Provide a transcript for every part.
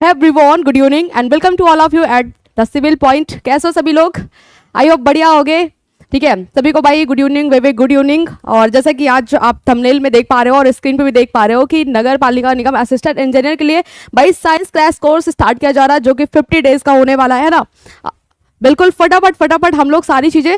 Everyone, good evening and welcome to all of you at the civil point. कैसे हो सभी लोग? I hope बढ़िया होगे। ठीक है, सभी को भाई गुड इवनिंग, वे गुड इवनिंग। और जैसा कि आज आप थंबनेल में देख पा रहे हो और स्क्रीन पे भी देख पा रहे हो कि नगर पालिका निगम असिस्टेंट इंजीनियर के लिए भाई साइंस क्रैश कोर्स स्टार्ट किया जा रहा है, जो कि 50 डेज का होने वाला है ना। बिल्कुल फटाफट फटाफट हम लोग सारी चीज़ें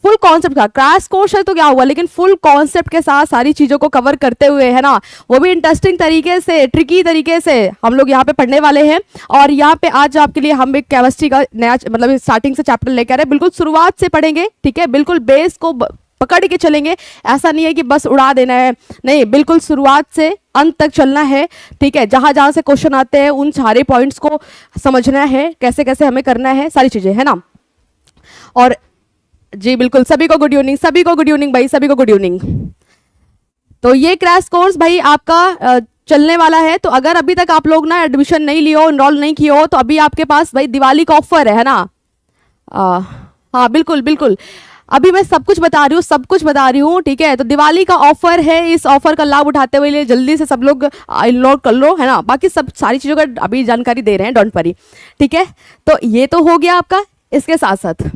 फुल कॉन्सेप्ट का क्रैश कोर्स है तो क्या हुआ, लेकिन फुल कॉन्सेप्ट के साथ सारी चीज़ों को कवर करते हुए, है ना, वो भी इंटरेस्टिंग तरीके से, ट्रिकी तरीके से हम लोग यहाँ पे पढ़ने वाले हैं। और यहाँ पे आज आपके लिए हम एक केमिस्ट्री का नया मतलब स्टार्टिंग से चैप्टर लेकर आ रहे हैं। बिल्कुल शुरुआत से पढ़ेंगे, ठीक है, बिल्कुल बेस को पकड़ के चलेंगे। ऐसा नहीं है कि बस उड़ा देना है, नहीं, बिल्कुल शुरुआत से अंत तक चलना है। ठीक है, जहाँ जहाँ से क्वेश्चन आते हैं उन सारे पॉइंट्स को समझना है, कैसे कैसे हमें करना है, सारी चीज़ें, है ना। और जी बिल्कुल, सभी को गुड इवनिंग, सभी को गुड इवनिंग भाई, सभी को गुड इवनिंग। तो ये क्रैश कोर्स भाई आपका चलने वाला है। तो अगर अभी तक आप लोग ना एडमिशन नहीं लिए हो, इनरोल नहीं किए हो, तो अभी आपके पास भाई दिवाली का ऑफर है ना। हाँ बिल्कुल बिल्कुल, अभी मैं सब कुछ बता रही हूँ, सब कुछ बता रही हूँ, ठीक है। तो दिवाली का ऑफर है, इस ऑफर का लाभ उठाते हुए लिए जल्दी से सब लोग इनरोल कर लो, है ना। बाकी सब सारी चीज़ों का अभी जानकारी दे रहे हैं, डोंट वरी, ठीक है। तो ये तो हो गया आपका। इसके साथ साथ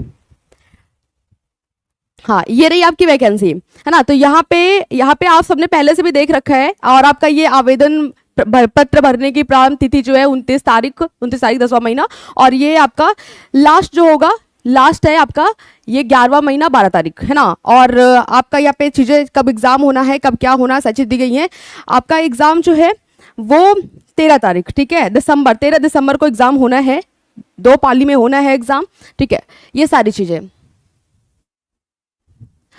हाँ, ये रही आपकी वैकेंसी, है ना। तो यहाँ पे आप सबने पहले से भी देख रखा है। और आपका ये आवेदन पत्र भरने की प्रारंभ तिथि जो है 29 तारीख 10वां महीना। और ये आपका लास्ट जो होगा, लास्ट है आपका ये 11वां महीना 12 तारीख, है ना। और आपका यहाँ पे चीज़ें कब एग्ज़ाम होना है, कब क्या होना, सारी चीज़ दी गई है। आपका एग्ज़ाम जो है वो 13 तारीख, ठीक है, 13 दिसंबर को एग्ज़ाम होना है। 2 पाली में होना है एग्ज़ाम, ठीक है। ये सारी चीज़ें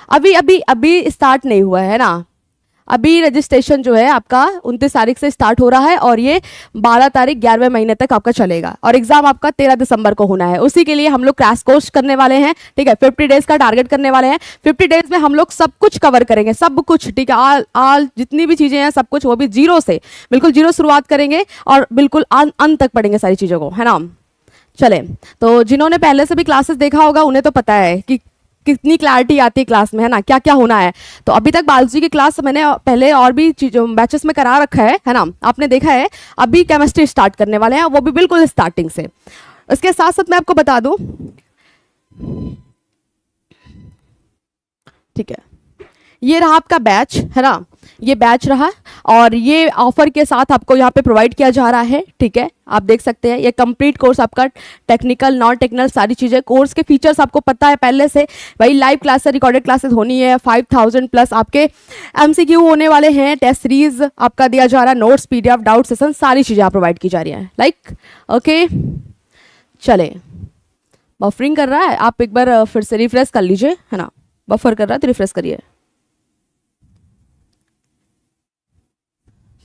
अभी अभी अभी स्टार्ट नहीं हुआ है ना। अभी रजिस्ट्रेशन जो है आपका 29 तारीख से स्टार्ट हो रहा है और ये 12 तारीख 11वें महीने तक आपका चलेगा। और एग्जाम आपका 13 दिसंबर को होना है। उसी के लिए हम लोग क्रैश कोर्स करने वाले हैं, ठीक है। 50 डेज का टारगेट करने वाले हैं। 50 डेज में हम लोग सब कुछ कवर करेंगे, सब कुछ, ठीक है। आल जितनी भी चीज़ें हैं सब कुछ, वो भी जीरो से, बिल्कुल जीरो शुरुआत करेंगे और बिल्कुल अंत तक पढ़ेंगे सारी चीज़ों को, है ना। चले, तो जिन्होंने पहले से भी क्लासेस देखा होगा उन्हें तो पता है कि कितनी क्लैरिटी आती है क्लास में, है ना, क्या क्या होना है। तो अभी तक बायोलॉजी की क्लास मैंने पहले और भी चीज़ों बैचेस में करा रखा है ना, आपने देखा है। अभी केमिस्ट्री स्टार्ट करने वाले हैं, वो भी बिल्कुल स्टार्टिंग से। इसके साथ साथ मैं आपको बता दूं, ठीक है, ये रहा आपका बैच, है ना, ये बैच रहा। और ये ऑफर के साथ आपको यहाँ पे प्रोवाइड किया जा रहा है, ठीक है। आप देख सकते हैं ये कंप्लीट कोर्स आपका, टेक्निकल नॉन टेक्निकल सारी चीज़ें, कोर्स के फीचर्स आपको पता है पहले से भाई। लाइव क्लासेस, रिकॉर्डेड क्लासेस होनी है। 5000 प्लस आपके एमसीक्यू होने वाले हैं। टेस्ट सीरीज आपका दिया जा रहा है, नोट्स, पीडीएफ, डाउट सेशन, सारी चीज़ें आप प्रोवाइड की जा रही हैं, लाइक ओके। चले, बफरिंग कर रहा है, आप एक बार फिर से रिफ्रेश कर लीजिए, है ना। बफर कर रहा है तो रिफ्रेश करिए।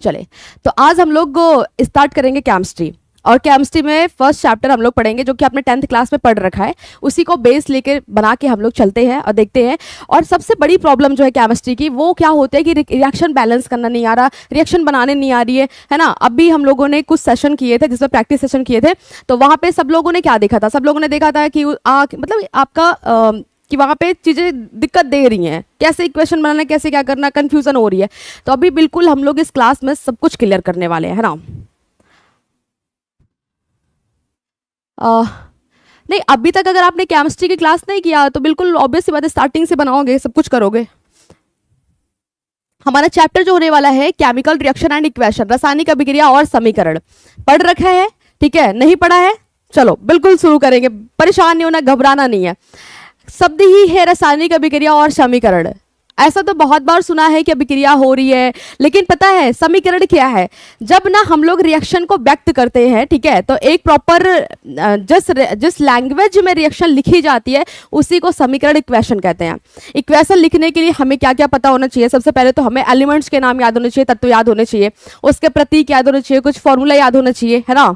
चले, तो आज हम लोग स्टार्ट करेंगे केमिस्ट्री। और केमिस्ट्री में फर्स्ट चैप्टर हम लोग पढ़ेंगे, जो कि आपने 10th क्लास में पढ़ रखा है। उसी को बेस लेके बना के हम लोग चलते हैं और देखते हैं। और सबसे बड़ी प्रॉब्लम जो है केमिस्ट्री की, वो क्या होता है कि रिएक्शन बैलेंस करना नहीं आ रहा, रिएक्शन बनाने नहीं आ रही है ना। अभी हम लोगों ने कुछ सेशन किए थे, जिसमें प्रैक्टिस सेशन किए थे। तो वहाँ पे सब लोगों ने क्या देखा था, सब लोगों ने देखा था कि मतलब आपका कि वहाँ पे चीज़ें दिक्कत दे रही हैं, कैसे इक्वेशन बनाना, कैसे क्या करना, कंफ्यूजन हो रही है। तो अभी बिल्कुल हम लोग इस क्लास में सब कुछ क्लियर करने वाले हैं, है ना। नहीं, अभी तक अगर आपने केमिस्ट्री की क्लास नहीं किया तो बिल्कुल ऑब्वियस सी बात है, स्टार्टिंग से बनाओगे, सब कुछ करोगे। हमारा चैप्टर जो होने वाला है केमिकल रिएक्शन एंड इक्वेशन, रासायनिक अभिक्रिया और समीकरण, पढ़ रखा है, ठीक है। नहीं पढ़ा है, चलो बिल्कुल शुरू करेंगे, परेशान नहीं होना, घबराना नहीं है। शब्द ही है रासायनिक अभिक्रिया और समीकरण। ऐसा तो बहुत बार सुना है कि अभिक्रिया हो रही है, लेकिन पता है समीकरण क्या है? जब ना हम लोग रिएक्शन को व्यक्त करते हैं, ठीक है, तो एक प्रॉपर जिस लैंग्वेज में रिएक्शन लिखी जाती है उसी को समीकरण, इक्वेशन कहते हैं। इक्वेशन लिखने के लिए हमें क्या क्या पता होना चाहिए? सबसे पहले तो हमें एलिमेंट्स के नाम याद होने चाहिए, तत्व याद होने चाहिए, उसके प्रतीक याद होने चाहिए, कुछ फॉर्मूला याद होना चाहिए, है ना,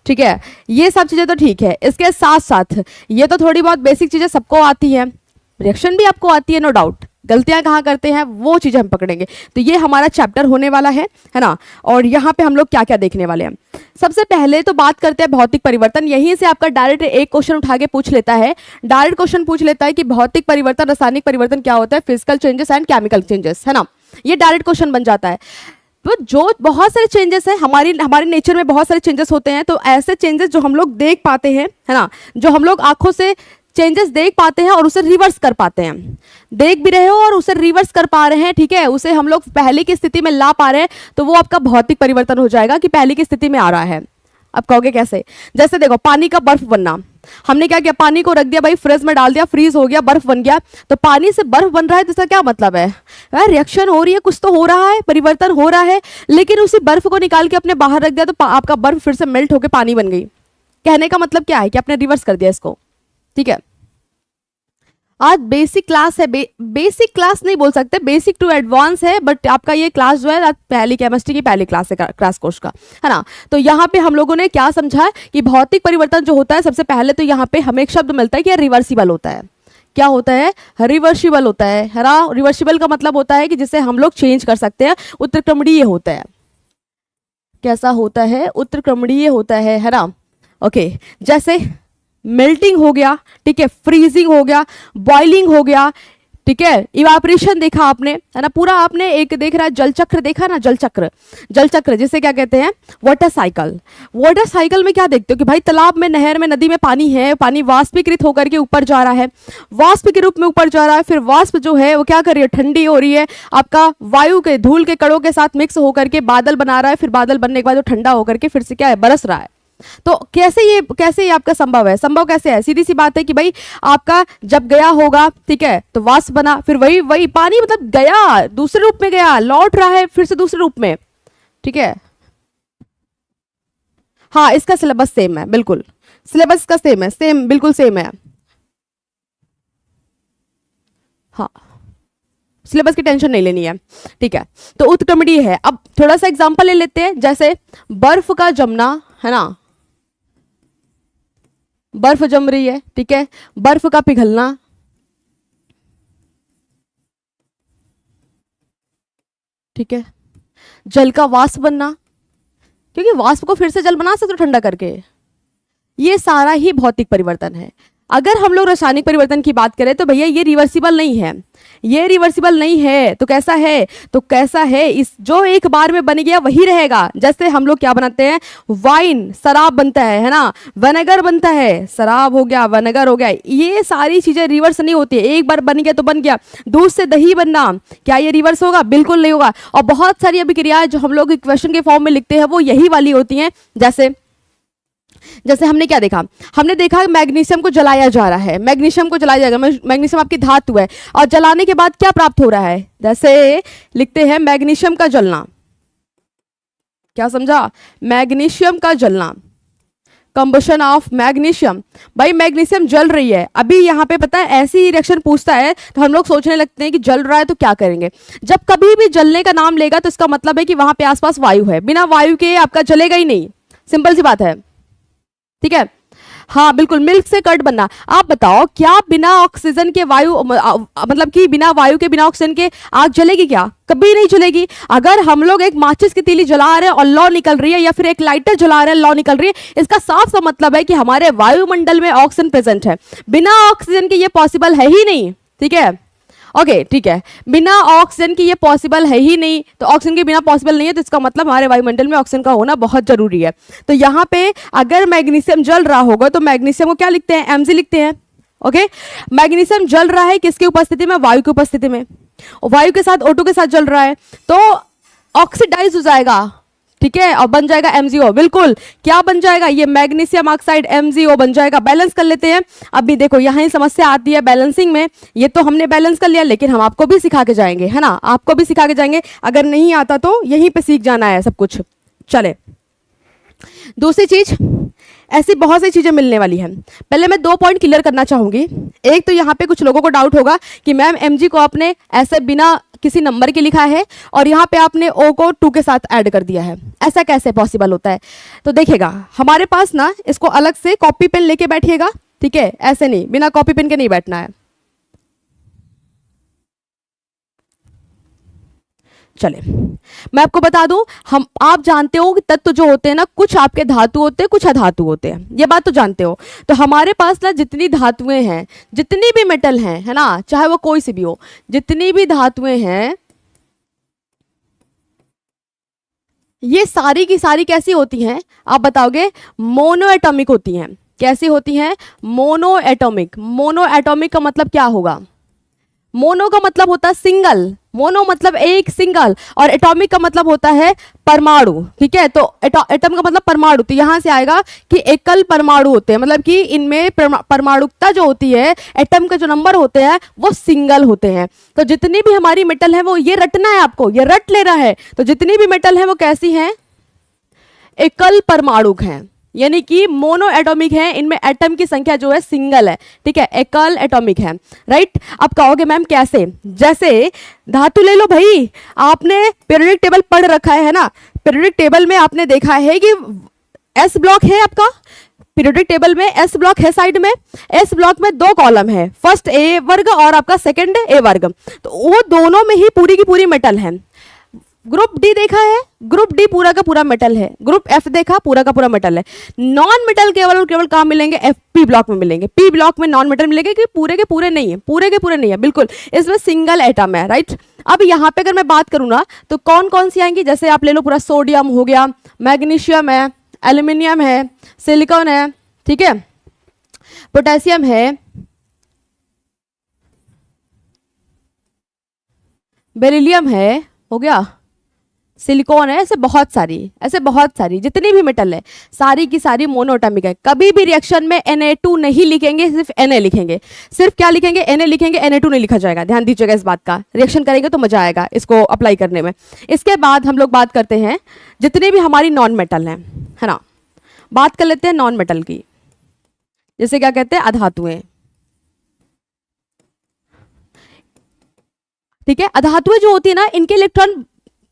ठीक है। ये सब चीज़ें तो ठीक है। इसके साथ साथ ये तो थोड़ी बहुत बेसिक चीज़ें सबको आती हैं, रिएक्शन भी आपको आती है, नो डाउट। गलतियां कहाँ करते हैं वो चीज़ें हम पकड़ेंगे। तो ये हमारा चैप्टर होने वाला है ना। और यहाँ पे हम लोग क्या क्या देखने वाले हैं, सबसे पहले तो बात करते हैं भौतिक परिवर्तन। यहीं से आपका डायरेक्ट एक क्वेश्चन उठा के पूछ लेता है, डायरेक्ट क्वेश्चन पूछ लेता है कि भौतिक परिवर्तन, रासायनिक परिवर्तन क्या होता है, physical changes and chemical changes, है ना। ये डायरेक्ट क्वेश्चन बन जाता है। तो जो बहुत सारे चेंजेस हैं हमारे नेचर में, बहुत सारे चेंजेस होते हैं। तो ऐसे चेंजेस जो हम लोग देख पाते हैं, है ना, जो हम लोग आंखों से चेंजेस देख पाते हैं और उसे रिवर्स कर पाते हैं, देख भी रहे हो और उसे रिवर्स कर पा रहे हैं, ठीक है, उसे हम लोग पहले की स्थिति में ला पा रहे हैं, तो वो आपका भौतिक परिवर्तन हो जाएगा कि पहले की स्थिति में आ रहा है। अब कहोगे कैसे? जैसे देखो पानी का बर्फ बनना, हमने क्या किया, पानी को रख दिया भाई, फ्रिज में डाल दिया, फ्रीज हो गया, बर्फ बन गया। तो पानी से बर्फ बन रहा है तो इसका क्या मतलब है? रिएक्शन हो रही है, कुछ तो हो रहा है, परिवर्तन हो रहा है। लेकिन उसी बर्फ को निकाल के अपने बाहर रख दिया तो आपका बर्फ फिर से मेल्ट होकर पानी बन गई। कहने का मतलब क्या है कि आपने रिवर्स कर दिया इसको, ठीक है। आज बेसिक क्लास है, बेसिक क्लास नहीं बोल सकते, बेसिक टू एडवांस है, बट आपका ये क्लास जो है पहली केमिस्ट्री की पहली क्लास है, क्लास कोर्स का, है ना। तो यहाँ पे हम लोगों ने क्या समझा कि भौतिक परिवर्तन जो होता है, सबसे पहले तो यहाँ पे हमें एक शब्द मिलता है कि रिवर्सिबल होता है। क्या होता है? रिवर्सिबल होता है ना। रिवर्सिबल का मतलब होता है कि जिसे हम लोग चेंज कर सकते हैं, उत्तरक्रमणीय होता है। कैसा होता है? उत्तरक्रमणीय होता है ना। ओके, जैसे मेल्टिंग हो गया, ठीक है, फ्रीजिंग हो गया, बॉइलिंग हो गया, ठीक है, इवापोरेशन देखा आपने, है ना, पूरा आपने एक देख रहा है जल चक्र देखा ना, जल चक्र जिसे क्या कहते हैं? Water cycle. वाटर साइकिल में क्या देखते हो कि भाई तालाब में, नहर में, नदी में पानी है, पानी वाष्पीकृत होकर के ऊपर जा रहा है, वाष्प के रूप में ऊपर जा रहा है, फिर वाष्प जो है वो क्या कर रही है? ठंडी हो रही है, आपका वायु के धूल के कणों के साथ मिक्स होकर के बादल बना रहा है, फिर बादल बनने के बाद वो ठंडा होकर के फिर से क्या है? बरस रहा है। तो कैसे ये आपका संभव है? संभव कैसे है? सीधी सी बात है कि भाई आपका जब गया होगा, ठीक है, तो वाष्प बना, फिर वही पानी मतलब गया, दूसरे रूप में गया, लौट रहा है फिर से दूसरे रूप में, ठीक है। हाँ, इसका सिलेबस सेम है, बिल्कुल सिलेबस का सेम है, सेम बिल्कुल सेम है। हाँ, सिलेबस की टेंशन नहीं लेनी है, ठीक है। तो उत्क्रमणीय है। अब थोड़ा सा एग्जांपल ले लेते हैं, जैसे बर्फ का जमना, है ना, बर्फ जम रही है, ठीक है, बर्फ का पिघलना, ठीक है, जल का वाष्प बनना, क्योंकि वाष्प को फिर से जल बना सकते हो ठंडा करके। ये सारा ही भौतिक परिवर्तन है। अगर हम लोग रासायनिक परिवर्तन की बात करें तो भैया ये रिवर्सिबल नहीं है, ये रिवर्सिबल नहीं है। तो कैसा है? तो कैसा है? इस जो एक बार में बन गया वही रहेगा। जैसे हम लोग क्या बनाते हैं? वाइन, शराब बनता है ना, विनेगर बनता है, शराब हो गया, विनेगर हो गया, ये सारी चीजें रिवर्स नहीं होती है। एक बार बन गया तो बन गया। दूध से दही बनना, क्या ये रिवर्स होगा? बिल्कुल नहीं होगा। और बहुत सारी अभिक्रियाएं जो हम लोग क्वेश्चन के फॉर्म में लिखते हैं वो यही वाली होती हैं। जैसे हमने क्या देखा? हमने देखा मैग्नीशियम को जलाया जा रहा है, मैग्नीशियम को जलाया जाएगा, मैग्नीशियम आपकी धातु है, और जलाने के बाद क्या प्राप्त हो रहा है? जैसे लिखते हैं मैग्नीशियम का जलना। क्या समझा? मैग्नीशियम का जलना, कंबशन ऑफ मैग्नीशियम। भाई मैग्नीशियम जल रही है, अभी यहाँ पे पता है ऐसी ही रिएक्शन पूछता है तो हम लोग सोचने लगते हैं कि जल रहा है तो क्या करेंगे। जब कभी भी जलने का नाम लेगा तो इसका मतलब है कि वहां पे आसपास वायु है, बिना वायु के आपका जलेगा ही नहीं, सिंपल सी बात है, ठीक है। हाँ बिल्कुल, मिल्क से कर्ड बनना। आप बताओ क्या बिना ऑक्सीजन के वायु, मतलब कि बिना वायु के, बिना ऑक्सीजन के आग जलेगी क्या? कभी नहीं जलेगी। अगर हम लोग एक माचिस की तीली जला रहे हैं और लौ निकल रही है, या फिर एक लाइटर जला रहे हैं लौ निकल रही है, इसका साफ सा मतलब है कि हमारे वायुमंडल में ऑक्सीजन प्रेजेंट है। बिना ऑक्सीजन के ये पॉसिबल है ही नहीं, ठीक है। ओके ठीक है, बिना ऑक्सीजन की ये पॉसिबल है ही नहीं। तो ऑक्सीजन के बिना पॉसिबल नहीं है, तो इसका मतलब हमारे वायुमंडल में ऑक्सीजन का होना बहुत जरूरी है। तो यहाँ पे अगर मैग्नीशियम जल रहा होगा तो मैग्नीशियम को क्या लिखते हैं? Mg लिखते हैं। ओके, मैग्नीशियम जल रहा है किसकी उपस्थिति में? वायु की उपस्थिति में। वायु के साथ O2 के साथ जल रहा है तो ऑक्सीडाइज हो जाएगा, ठीक है, और बन जाएगा MgO। बिल्कुल, क्या बन जाएगा? ये मैग्नीशियम ऑक्साइड MgO बन जाएगा। बैलेंस कर लेते हैं। अभी देखो यहाँ ही समस्या आती है बैलेंसिंग में। ये तो हमने बैलेंस कर लिया, लेकिन हम आपको भी सिखा के जाएंगे, है ना, आपको भी सिखा के जाएंगे। अगर नहीं आता तो यहीं पे सीख जाना है सब कुछ। चले, दूसरी चीज, ऐसी बहुत सी चीजें मिलने वाली हैं। पहले मैं 2 पॉइंट क्लियर करना चाहूंगी। एक तो यहाँ पे कुछ लोगों को डाउट होगा कि मैम Mg को आपने ऐसे बिना किसी नंबर के लिखा है और यहाँ पे आपने O को 2 के साथ ऐड कर दिया है, ऐसा कैसे पॉसिबल होता है? तो देखिएगा, हमारे पास ना इसको अलग से कॉपी पेन लेके बैठिएगा, ठीक है, ऐसे नहीं, बिना कॉपी पेन के नहीं बैठना है। चले, मैं आपको बता दूं, आप जानते हो कि तत्व जो होते हैं ना, कुछ आपके धातु होते हैं, कुछ अधातु होते हैं, ये बात तो जानते हो। तो हमारे पास ना जितनी धातुएं हैं, जितनी भी मेटल हैं, है ना, चाहे वो कोई सी भी हो, जितनी भी धातुएं हैं ये सारी की सारी कैसी होती हैं आप बताओगे? मोनो एटॉमिक होती हैं। कैसी होती हैं? Mono atomic. मोनो एटॉमिक का मतलब क्या होगा? मोनो का मतलब होता है सिंगल, मोनो मतलब एक, सिंगल, और एटॉमिक का मतलब होता है परमाणु। ठीक है, तो एटम का मतलब परमाणु, तो यहां से आएगा कि एकल परमाणु होते हैं, मतलब कि इनमें परमाणुकता जो होती है, एटम के जो नंबर होते हैं वो सिंगल होते हैं। तो जितनी भी हमारी मेटल है वो ये रटना है आपको, ये रट लेना है। तो जितनी भी मेटल है वो कैसी हैं? एकल परमाणुक हैं, यानी कि मोनो एटॉमिक है, इनमें एटम की संख्या जो है सिंगल है। ठीक है, एकल एटॉमिक है। राइट, अब कहोगे मैम कैसे? जैसे धातु ले लो भाई, आपने पीरियोडिक टेबल पढ़ रखा है ना? पीरियोडिक टेबल में आपने देखा है कि एस ब्लॉक है आपका, पीरियोडिक टेबल में एस ब्लॉक है साइड में। एस ब्लॉक में दो कॉलम है, फर्स्ट ए वर्ग और आपका सेकंड ए वर्ग, तो वो दोनों में ही पूरी की पूरी मेटल है। ग्रुप डी देखा है, ग्रुप डी पूरा का पूरा मेटल है। ग्रुप एफ देखा, पूरा का पूरा मेटल है। नॉन मेटल केवल और केवल कहाँ मिलेंगे? एफ पी ब्लॉक में मिलेंगे। पी ब्लॉक में नॉन मेटल मिलेंगे कि पूरे के पूरे नहीं है, पूरे के पूरे नहीं है, बिल्कुल इसमें सिंगल एटम है। राइट, अब यहाँ पे अगर मैं बात करूँ ना तो कौन कौन सी आएंगी? जैसे आप ले लो पूरा, सोडियम हो गया, मैग्नीशियम है, एल्यूमिनियम है, सिलिकॉन है, ठीक है, पोटेशियम है, बेरिलियम है, हो गया, सिलिकॉन है, ऐसे बहुत सारी जितनी भी मेटल है सारी की सारी मोनोएटॉमिक है। कभी भी रिएक्शन में Na2 नहीं लिखेंगे, सिर्फ Na लिखेंगे। सिर्फ क्या लिखेंगे? Na लिखेंगे, Na2 नहीं लिखा जाएगा। ध्यान दीजिएगा इस बात का, रिएक्शन करेंगे तो मजा आएगा इसको अप्लाई करने में। इसके बाद हम लोग बात करते हैं जितने भी हमारी नॉन मेटल हैं, है ना। बात कर लेते हैं नॉन मेटल की, जैसे क्या कहते हैं? अधातुएं। ठीक है, अधातुएं जो होती है ना, इनके इलेक्ट्रॉन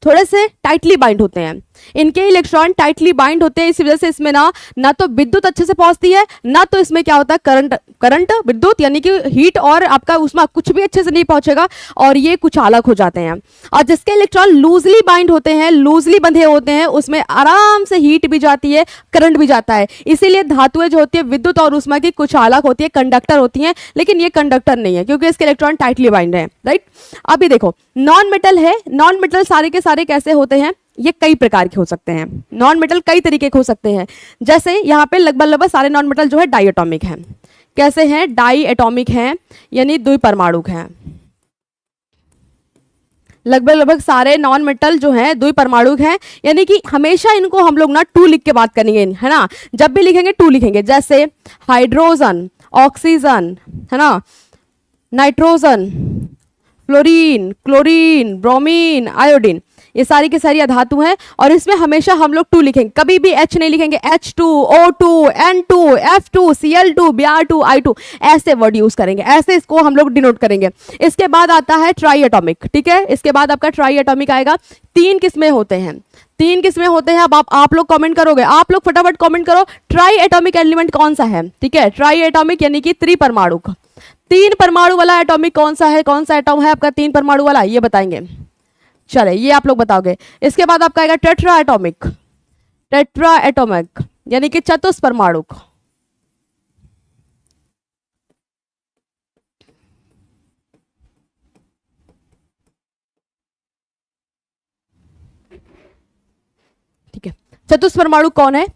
थोड़े से टाइटली बाइंड होते हैं। इनके इलेक्ट्रॉन टाइटली बाइंड होते हैं, इसी वजह से इसमें ना तो विद्युत अच्छे से पहुंचती है, ना तो इसमें क्या होता है करंट विद्युत यानी कि हीट और आपका उष्मा कुछ भी अच्छे से नहीं पहुंचेगा, और ये कुछ अलग हो जाते हैं। और जिसके इलेक्ट्रॉन लूजली बाइंड होते हैं, लूजली बंधे होते हैं, उसमें आराम से हीट भी जाती है, करंट भी जाता है। इसीलिए धातुएं जो होती है विद्युत और उष्मा की कुछ अलग होती है, कंडक्टर होती हैं, लेकिन ये कंडक्टर नहीं है क्योंकि इसके इलेक्ट्रॉन टाइटली बाइंड है। राइट, अभी देखो नॉन मेटल है, नॉन मेटल सारे के सारे कैसे होते हैं? ये कई प्रकार के हो सकते हैं। नॉन मेटल कई तरीके के हो सकते हैं। जैसे यहाँ पे लगभग सारे नॉन मेटल जो है डाई एटॉमिक हैं। कैसे हैं? डाई एटॉमिक हैं, यानी द्विपरमाणुक हैं। लगभग सारे नॉन मेटल जो हैं द्विपरमाणुक हैं, यानी कि हमेशा इनको हम लोग ना 2 लिख के बात करेंगे, है ना। जब भी लिखेंगे 2 लिखेंगे। जैसे हाइड्रोजन, ऑक्सीजन, है ना, nitrogen, fluorine, chlorine, bromine, iodine, ये सारी की सारी धातु हैं, और इसमें हमेशा हम लोग 2 लिखेंगे, कभी भी H नहीं लिखेंगे। H2, O2, N2, F2, Cl2, Br2, I2, ऐसे वर्ड यूज करेंगे, ऐसे इसको हम लोग डिनोट करेंगे। इसके बाद आता है ट्राई एटॉमिक। ठीक है, इसके बाद आपका ट्राई एटॉमिक आएगा। 3 किस्में होते हैं, 3 किस्में होते हैं। अब आप लोग कमेंट करोगे, आप लोग फटाफट कमेंट करो ट्राई एटॉमिक एलिमेंट कौन सा है। ठीक है, ट्राई एटॉमिक यानी कि त्रिपरमाणुक। 3 परमाणु वाला एटॉमिक कौन सा है? कौन सा एटॉम है आपका 3 परमाणु वाला? ये बताएंगे। चले, ये आप लोग बताओगे। इसके बाद आपका आएगा टेट्रा एटॉमिक। टेट्रा एटॉमिक यानी कि चतुष्परमाणुक। ठीक है, चतुष्परमाणु कौन है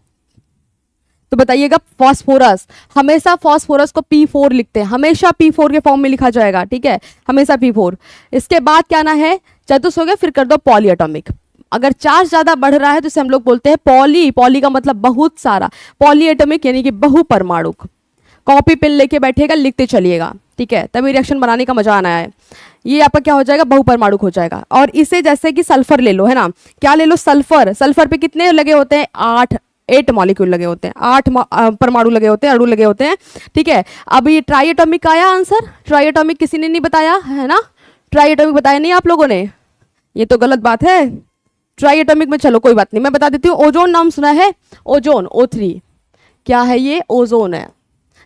तो बताइएगा? फॉस्फोरस। हमेशा फॉस्फोरस को P4 लिखते हैं, हमेशा P4 के फॉर्म में लिखा जाएगा। ठीक है, हमेशा P4। इसके बाद क्या ना है? चतुष हो गया, फिर कर दो पॉली एटॉमिक। अगर चार्ज ज्यादा बढ़ रहा है तो इसे हम लोग बोलते हैं पॉली। पॉली का मतलब बहुत सारा, पॉली एटॉमिक यानी कि बहुपरमाणुक। कॉपी पेन लेके बैठेगा, लिखते चलिएगा। ठीक है, तभी रिएक्शन बनाने का मजा आना है। ये आपका क्या हो जाएगा? बहुपरमाणुक हो जाएगा। और इसे जैसे कि सल्फर ले लो, है ना, क्या ले लो? सल्फर। सल्फर पे कितने लगे होते हैं? 8 मॉलिक्यूल लगे होते हैं, 8 परमाणु लगे होते हैं, अणु लगे होते हैं। ठीक है, अब ये ट्राई एटॉमिक आया आंसर। ट्राई एटॉमिक किसी ने नहीं बताया, है ना, ट्राई एटॉमिक बताया नहीं आप लोगों ने, ये तो गलत बात है। ट्राई एटॉमिक में चलो कोई बात नहीं, मैं बता देती हूँ। ओजोन नाम सुना है? Ozone, O3। क्या है ये? ओजोन है,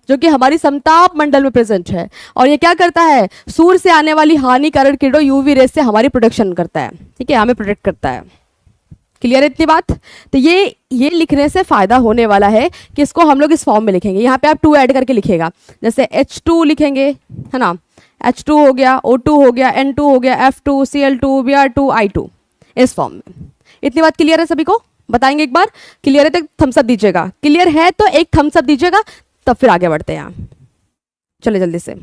जो कि हमारी समताप मंडल में प्रेजेंट है। और ये क्या करता है? सूर्य से आने वाली हानिकारक किरणों यूवी रेस से हमारी प्रोटेक्शन करता है। ठीक है, हमें प्रोटेक्ट करता है। क्लियर है इतनी बात? तो ये लिखने से फायदा होने वाला है कि इसको हम लोग इस फॉर्म में लिखेंगे। यहाँ पे आप 2 ऐड करके लिखेगा, जैसे H2 लिखेंगे, है ना, H2 हो गया, O2 हो गया, N2 हो गया, F2, Cl2, Br2, I2, इस फॉर्म में। इतनी बात क्लियर है सभी को? बताएंगे एक बार, क्लियर है तो थम्स अप दीजिएगा, क्लियर है तो एक थम्स अप दीजिएगा, तब फिर आगे बढ़ते हैं। चले जल्दी से।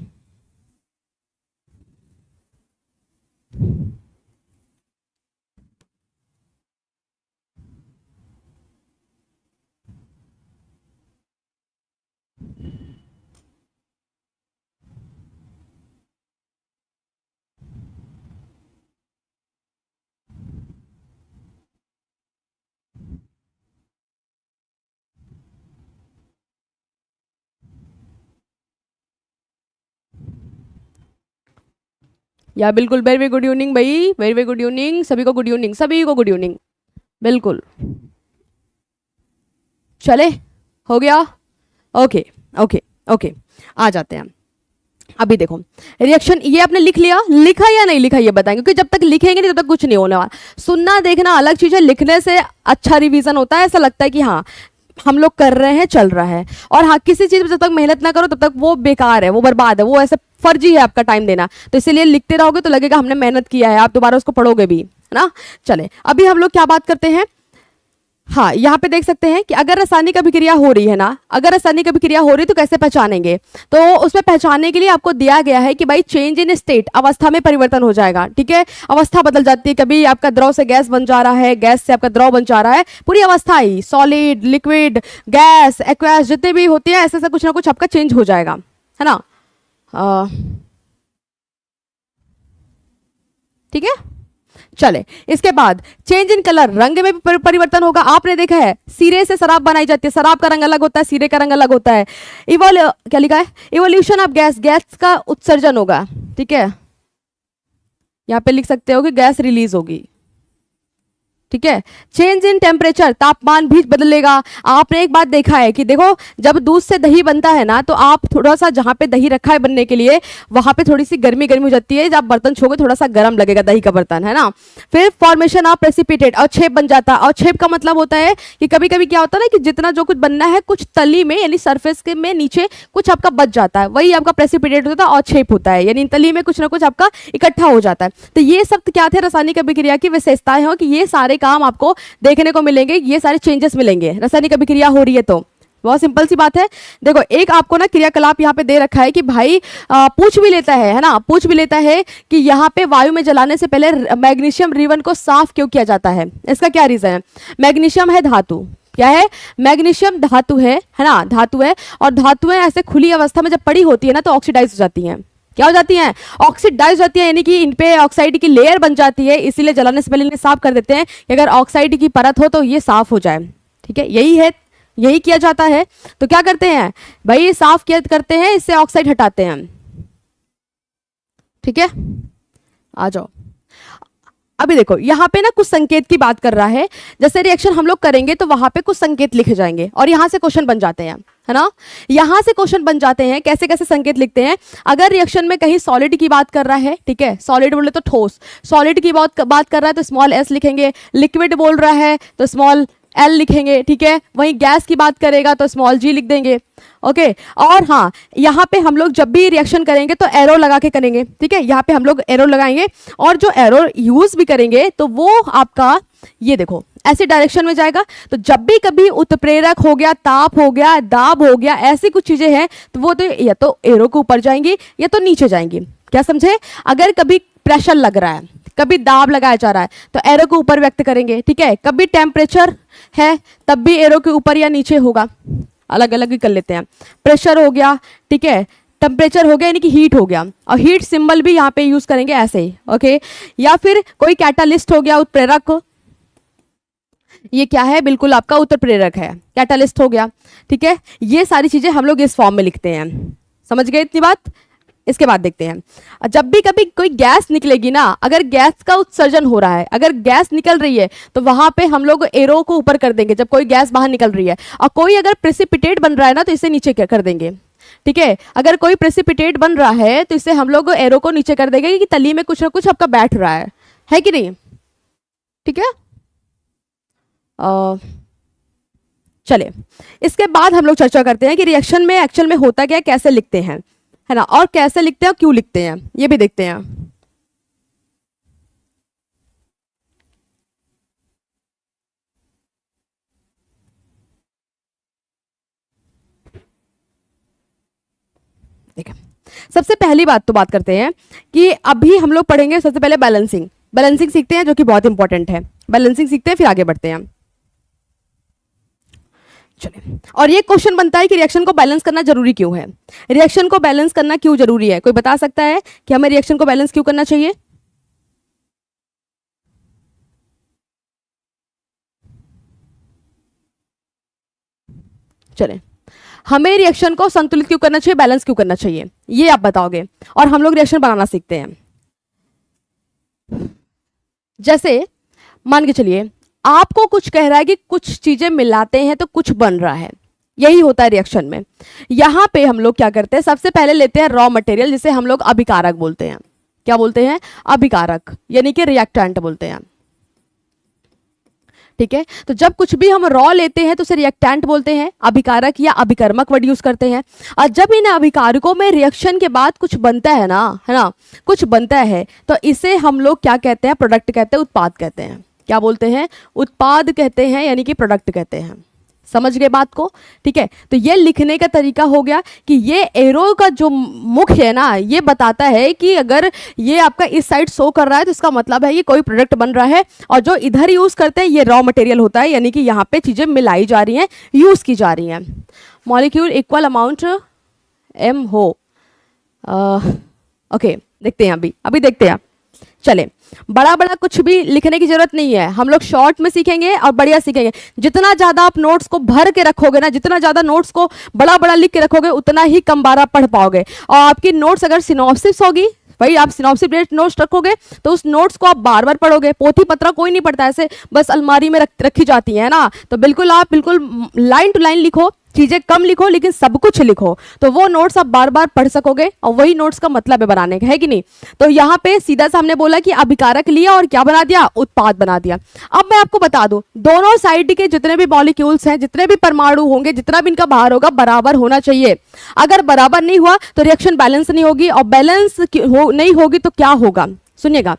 या बिल्कुल, वेरी वेरी गुड इवनिंग भाई, वेरी वेरी गुड इवनिंग सभी को, गुड इवनिंग सभी को, गुड इवनिंग। बिल्कुल, चले, हो गया। ओके ओके ओके, आ जाते हैं। अभी देखो रिएक्शन, ये आपने लिख लिया, लिखा या नहीं लिखा ये बताएंगे, क्योंकि जब तक लिखेंगे नहीं तब तक कुछ नहीं होने वाला। सुनना देखना अलग चीज़ है, लिखने से अच्छा रिवीजन होता है, ऐसा लगता है कि हाँ हम लोग कर रहे हैं, चल रहा है। और हाँ, किसी चीज़ में जब तक मेहनत ना करो तब तक वो बेकार है, वो बर्बाद है, वो ऐसे फर्जी है आपका टाइम देना। तो इसीलिए लिखते रहोगे तो लगेगा हमने मेहनत किया है, आप दोबारा उसको पढ़ोगे भी, है ना। चले, अभी हम लोग क्या बात करते हैं। हाँ, यहाँ पे देख सकते हैं कि अगर रासायनिक अभिक्रिया हो रही है ना, अगर रासायनिक अभिक्रिया हो रही है तो कैसे पहचानेंगे। तो उसमें पहचानने के लिए आपको दिया गया है कि भाई चेंज इन स्टेट, अवस्था में परिवर्तन हो जाएगा, ठीक है। अवस्था बदल जाती है, कभी आपका द्रव से गैस बन जा रहा है, गैस से आपका द्रव बन जा रहा है, पूरी अवस्था ही सॉलिड, लिक्विड, गैस, एक्वास जितने भी होते हैं, ऐसे ऐसा कुछ ना कुछ आपका चेंज हो जाएगा, है ना। ठीक है, चले। इसके बाद चेंज इन कलर, रंग में भी परिवर्तन होगा। आपने देखा है सीरे से शराब बनाई जाती है, शराब का रंग अलग होता है, सीरे का रंग अलग होता है। क्या लिखा है, इवोल्यूशन ऑफ गैस, गैस का उत्सर्जन होगा, ठीक है। यहां पे लिख सकते हो कि गैस रिलीज होगी, ठीक है। चेंज इन टेम्परेचर, तापमान भी बदलेगा। आपने एक बात देखा है कि देखो जब दूध से दही बनता है ना, तो आप थोड़ा सा जहाँ पे दही रखा है बनने के लिए, वहां पे थोड़ी सी गर्मी गर्मी हो जाती है, जब बर्तन छोगे थोड़ा सा गर्म लगेगा दही का बर्तन, है ना। फिर फॉर्मेशन ऑफ प्रेसिपिटेट, और छेप बन जाता है। और छेप का मतलब होता है कि कभी कभी क्या होता है ना कि जितना जो कुछ बनना है कुछ तली में यानी सरफेस के में नीचे कुछ आपका बच जाता है, वही आपका प्रेसिपिटेट होता है। और छेप होता है यानी तली में कुछ ना कुछ आपका इकट्ठा हो जाता है। तो ये सब क्या थे, रासायनिक अभिक्रिया की विशेषताएं हो कि ये सारे काम आपको देखने को मिलेंगे, ये सारे चेंजेस मिलेंगे रासायनिक अभिक्रिया हो रही है तो। बहुत सिंपल सी बात है। देखो एक आपको ना क्रियाकलाप यहाँ पे दे रखा है कि भाई पूछ भी लेता है ना, पूछ भी लेता है कि यहाँ पे वायु में जलाने से पहले मैग्नीशियम रिबन को साफ क्यों किया जाता है। इसका क्या रीजन है। मैग्नीशियम है धातु, क्या है, मैग्नीशियम धातु है ना, धातु है। और धातुएं ऐसे खुली अवस्था में जब पड़ी होती है ना तो ऑक्सीडाइज हो जाती हैं। क्या हो जाती हैं, ऑक्सीडाइज जाती है, यानी कि इन पे ऑक्साइड की लेयर बन जाती है। इसीलिए जलाने से पहले इन्हें साफ कर देते हैं कि अगर ऑक्साइड की परत हो तो ये साफ हो जाए, ठीक है। यही है, यही किया जाता है। तो क्या करते हैं भाई, साफ किया करते हैं, इससे ऑक्साइड हटाते हैं, ठीक है। आ जाओ, अभी देखो यहाँ पे ना कुछ संकेत की बात कर रहा है। जैसे रिएक्शन हम लोग करेंगे तो वहां पे कुछ संकेत लिखे जाएंगे और यहाँ से क्वेश्चन बन जाते हैं, है ना। यहाँ से क्वेश्चन बन जाते हैं, कैसे कैसे संकेत लिखते हैं। अगर रिएक्शन में कहीं सॉलिड की बात कर रहा है, ठीक है, सॉलिड बोले तो ठोस, सॉलिड की बात कर रहा है तो स्मॉल एस लिखेंगे। लिक्विड बोल रहा है तो स्मॉल एल लिखेंगे, ठीक है। वहीं गैस की बात करेगा तो स्मॉल जी लिख देंगे, ओके। और हाँ, यहाँ पे हम लोग जब भी रिएक्शन करेंगे तो एरो लगा के करेंगे, ठीक है। यहाँ पे हम लोग एरो लगाएंगे और जो एरो यूज भी करेंगे तो वो आपका ये देखो ऐसे डायरेक्शन में जाएगा। तो जब भी कभी उत्प्रेरक हो गया, ताप हो गया, दाब हो गया, ऐसी कुछ चीजें हैं तो वो तो या तो एरो के ऊपर जाएंगी या तो नीचे जाएंगी। क्या समझे, अगर कभी प्रेशर लग रहा है, कभी दाब लगाया जा रहा है तो एरो के ऊपर व्यक्त करेंगे, ठीक है। कभी टेम्परेचर है तब भी एरो के ऊपर या नीचे होगा, अलग अलग ही कर लेते हैं। प्रेशर हो गया, ठीक है, टेम्परेचर हो गया यानी कि हीट हो गया, और हीट सिंबल भी यहाँ पे यूज करेंगे ऐसे ही, ओके। या फिर कोई कैटालिस्ट हो गया, उत्प्रेरक, ये क्या है, बिल्कुल आपका उत्प्रेरक है, कैटालिस्ट हो गया, ठीक है। ये सारी चीजें हम लोग इस फॉर्म में लिखते हैं, समझ गए इतनी बात। इसके बाद देखते हैं, जब भी कभी कोई गैस निकलेगी ना, अगर गैस का उत्सर्जन हो रहा है, अगर गैस निकल रही है तो वहां पे हम लोग एरो को ऊपर कर देंगे जब कोई गैस बाहर निकल रही है। और कोई अगर प्रेसिपिटेट बन रहा है ना तो इसे नीचे कर देंगे, ठीक है। अगर कोई प्रेसिपिटेट बन रहा है तो इसे हम लोग एरो को नीचे कर देंगे कि तली में कुछ ना कुछ आपका बैठ रहा है कि नहीं, ठीक है। चले, इसके बाद हम लोग चर्चा करते हैं कि रिएक्शन में एक्चुअल में होता क्या है, कैसे लिखते हैं, है ना, और कैसे लिखते हैं और क्यों लिखते हैं ये भी देखते हैं। सबसे पहली बात तो बात करते हैं कि अभी हम लोग पढ़ेंगे सबसे पहले बैलेंसिंग। बैलेंसिंग सीखते हैं जो कि बहुत इंपॉर्टेंट है। बैलेंसिंग सीखते हैं फिर आगे बढ़ते हैं। चलिए, और ये क्वेश्चन बनता है कि रिएक्शन को बैलेंस करना जरूरी क्यों है। रिएक्शन को बैलेंस करना क्यों जरूरी है, कोई बता सकता है कि हमें रिएक्शन को बैलेंस क्यों करना चाहिए? चले, हमें रिएक्शन को संतुलित क्यों करना चाहिए, बैलेंस क्यों करना चाहिए, ये आप बताओगे और हम लोग रिएक्शन बनाना सीखते हैं। जैसे मान के चलिए आपको कुछ कह रहा है कि कुछ चीजें मिलाते हैं तो कुछ बन रहा है, यही होता है रिएक्शन में। यहां पे हम लोग क्या करते हैं, सबसे पहले लेते हैं रॉ मटेरियल जिसे हम लोग अभिकारक बोलते हैं। क्या बोलते हैं? अभिकारक, यानी कि रिएक्टेंट बोलते हैं। ठीक है, तो जब कुछ भी हम रॉ लेते हैं तो उसे रिएक्टेंट बोलते हैं, अभिकारक या अभिकर्मक वर्ड यूज करते हैं। और जब इन अभिकारकों में रिएक्शन के बाद कुछ बनता है ना, कुछ बनता है, तो इसे हम लोग क्या कहते हैं? प्रोडक्ट कहते हैं, उत्पाद कहते हैं। क्या बोलते हैं? उत्पाद कहते हैं, यानी कि प्रोडक्ट कहते हैं। समझ गए बात को? ठीक है, तो ये लिखने का तरीका हो गया कि ये एरो का जो मुख है ना, ये बताता है कि अगर ये आपका इस साइड शो कर रहा है तो इसका मतलब है ये कोई प्रोडक्ट बन रहा है, और जो इधर यूज करते हैं ये रॉ मटेरियल होता है, यानी कि यहाँ पे चीजें मिलाई जा रही हैं, यूज की जा रही हैं। मॉलिक्यूल इक्वल अमाउंट एम हो। ओके, देखते हैं अभी देखते हैं। चले, बड़ा बड़ा कुछ भी लिखने की जरूरत नहीं है, हम लोग शॉर्ट में सीखेंगे और बढ़िया सीखेंगे। जितना ज्यादा आप नोट्स को भर के रखोगे ना, जितना ज्यादा नोट्स को बड़ा बड़ा लिख के रखोगे, उतना ही कम बार आप पढ़ पाओगे। और आपकी नोट्स अगर सिनॉप्सिस होगी, भाई आप सिनॉप्सिस बेस्ड नोट्स रखोगे तो उस नोट्स को आप बार बार पढ़ोगे। पोथी पत्रा कोई नहीं पढ़ता, ऐसे बस अलमारी में रखी जाती है ना। तो बिल्कुल आप बिल्कुल लाइन टू लाइन लिखो, चीजें कम लिखो लेकिन सब कुछ लिखो, तो वो नोट्स आप बार बार पढ़ सकोगे, और वही नोट्स का मतलब है बनाने का, है कि नहीं। तो यहाँ पे सीधा सामने बोला कि अभिकारक लिया और क्या बना दिया? उत्पाद बना दिया। अब मैं आपको बता दूं, दोनों साइड के जितने भी मॉलिक्यूल्स हैं, जितने भी परमाणु होंगे, जितना भी इनका भार होगा, बराबर होना चाहिए। अगर बराबर नहीं हुआ तो रिएक्शन बैलेंस नहीं होगी, और बैलेंस नहीं होगी तो क्या होगा? सुनिएगा,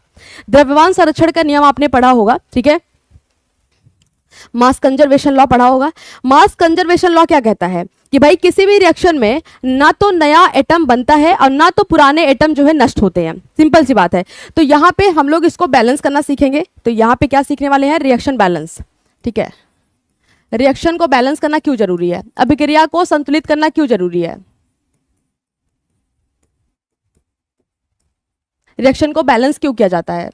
द्रव्यमान संरक्षण का नियम आपने पढ़ा होगा, ठीक है, मास कंजर्वेशन लॉ पढ़ा होगा। मास कंजर्वेशन लॉ क्या कहता है कि भाई किसी भी रिएक्शन में ना तो नया एटम बनता है और ना तो पुराने एटम जो है नष्ट होते हैं। सिंपल सी बात है। तो यहाँ पे हम लोग इसको बैलेंस करना सीखेंगे। तो यहाँ पे क्या सीखने वाले हैं? Reaction balance. ठीक है, रिएक्शन को बैलेंस करना क्यों जरूरी है, अभिक्रिया को संतुलित करना क्यों जरूरी है, रिएक्शन को बैलेंस क्यों किया जाता है।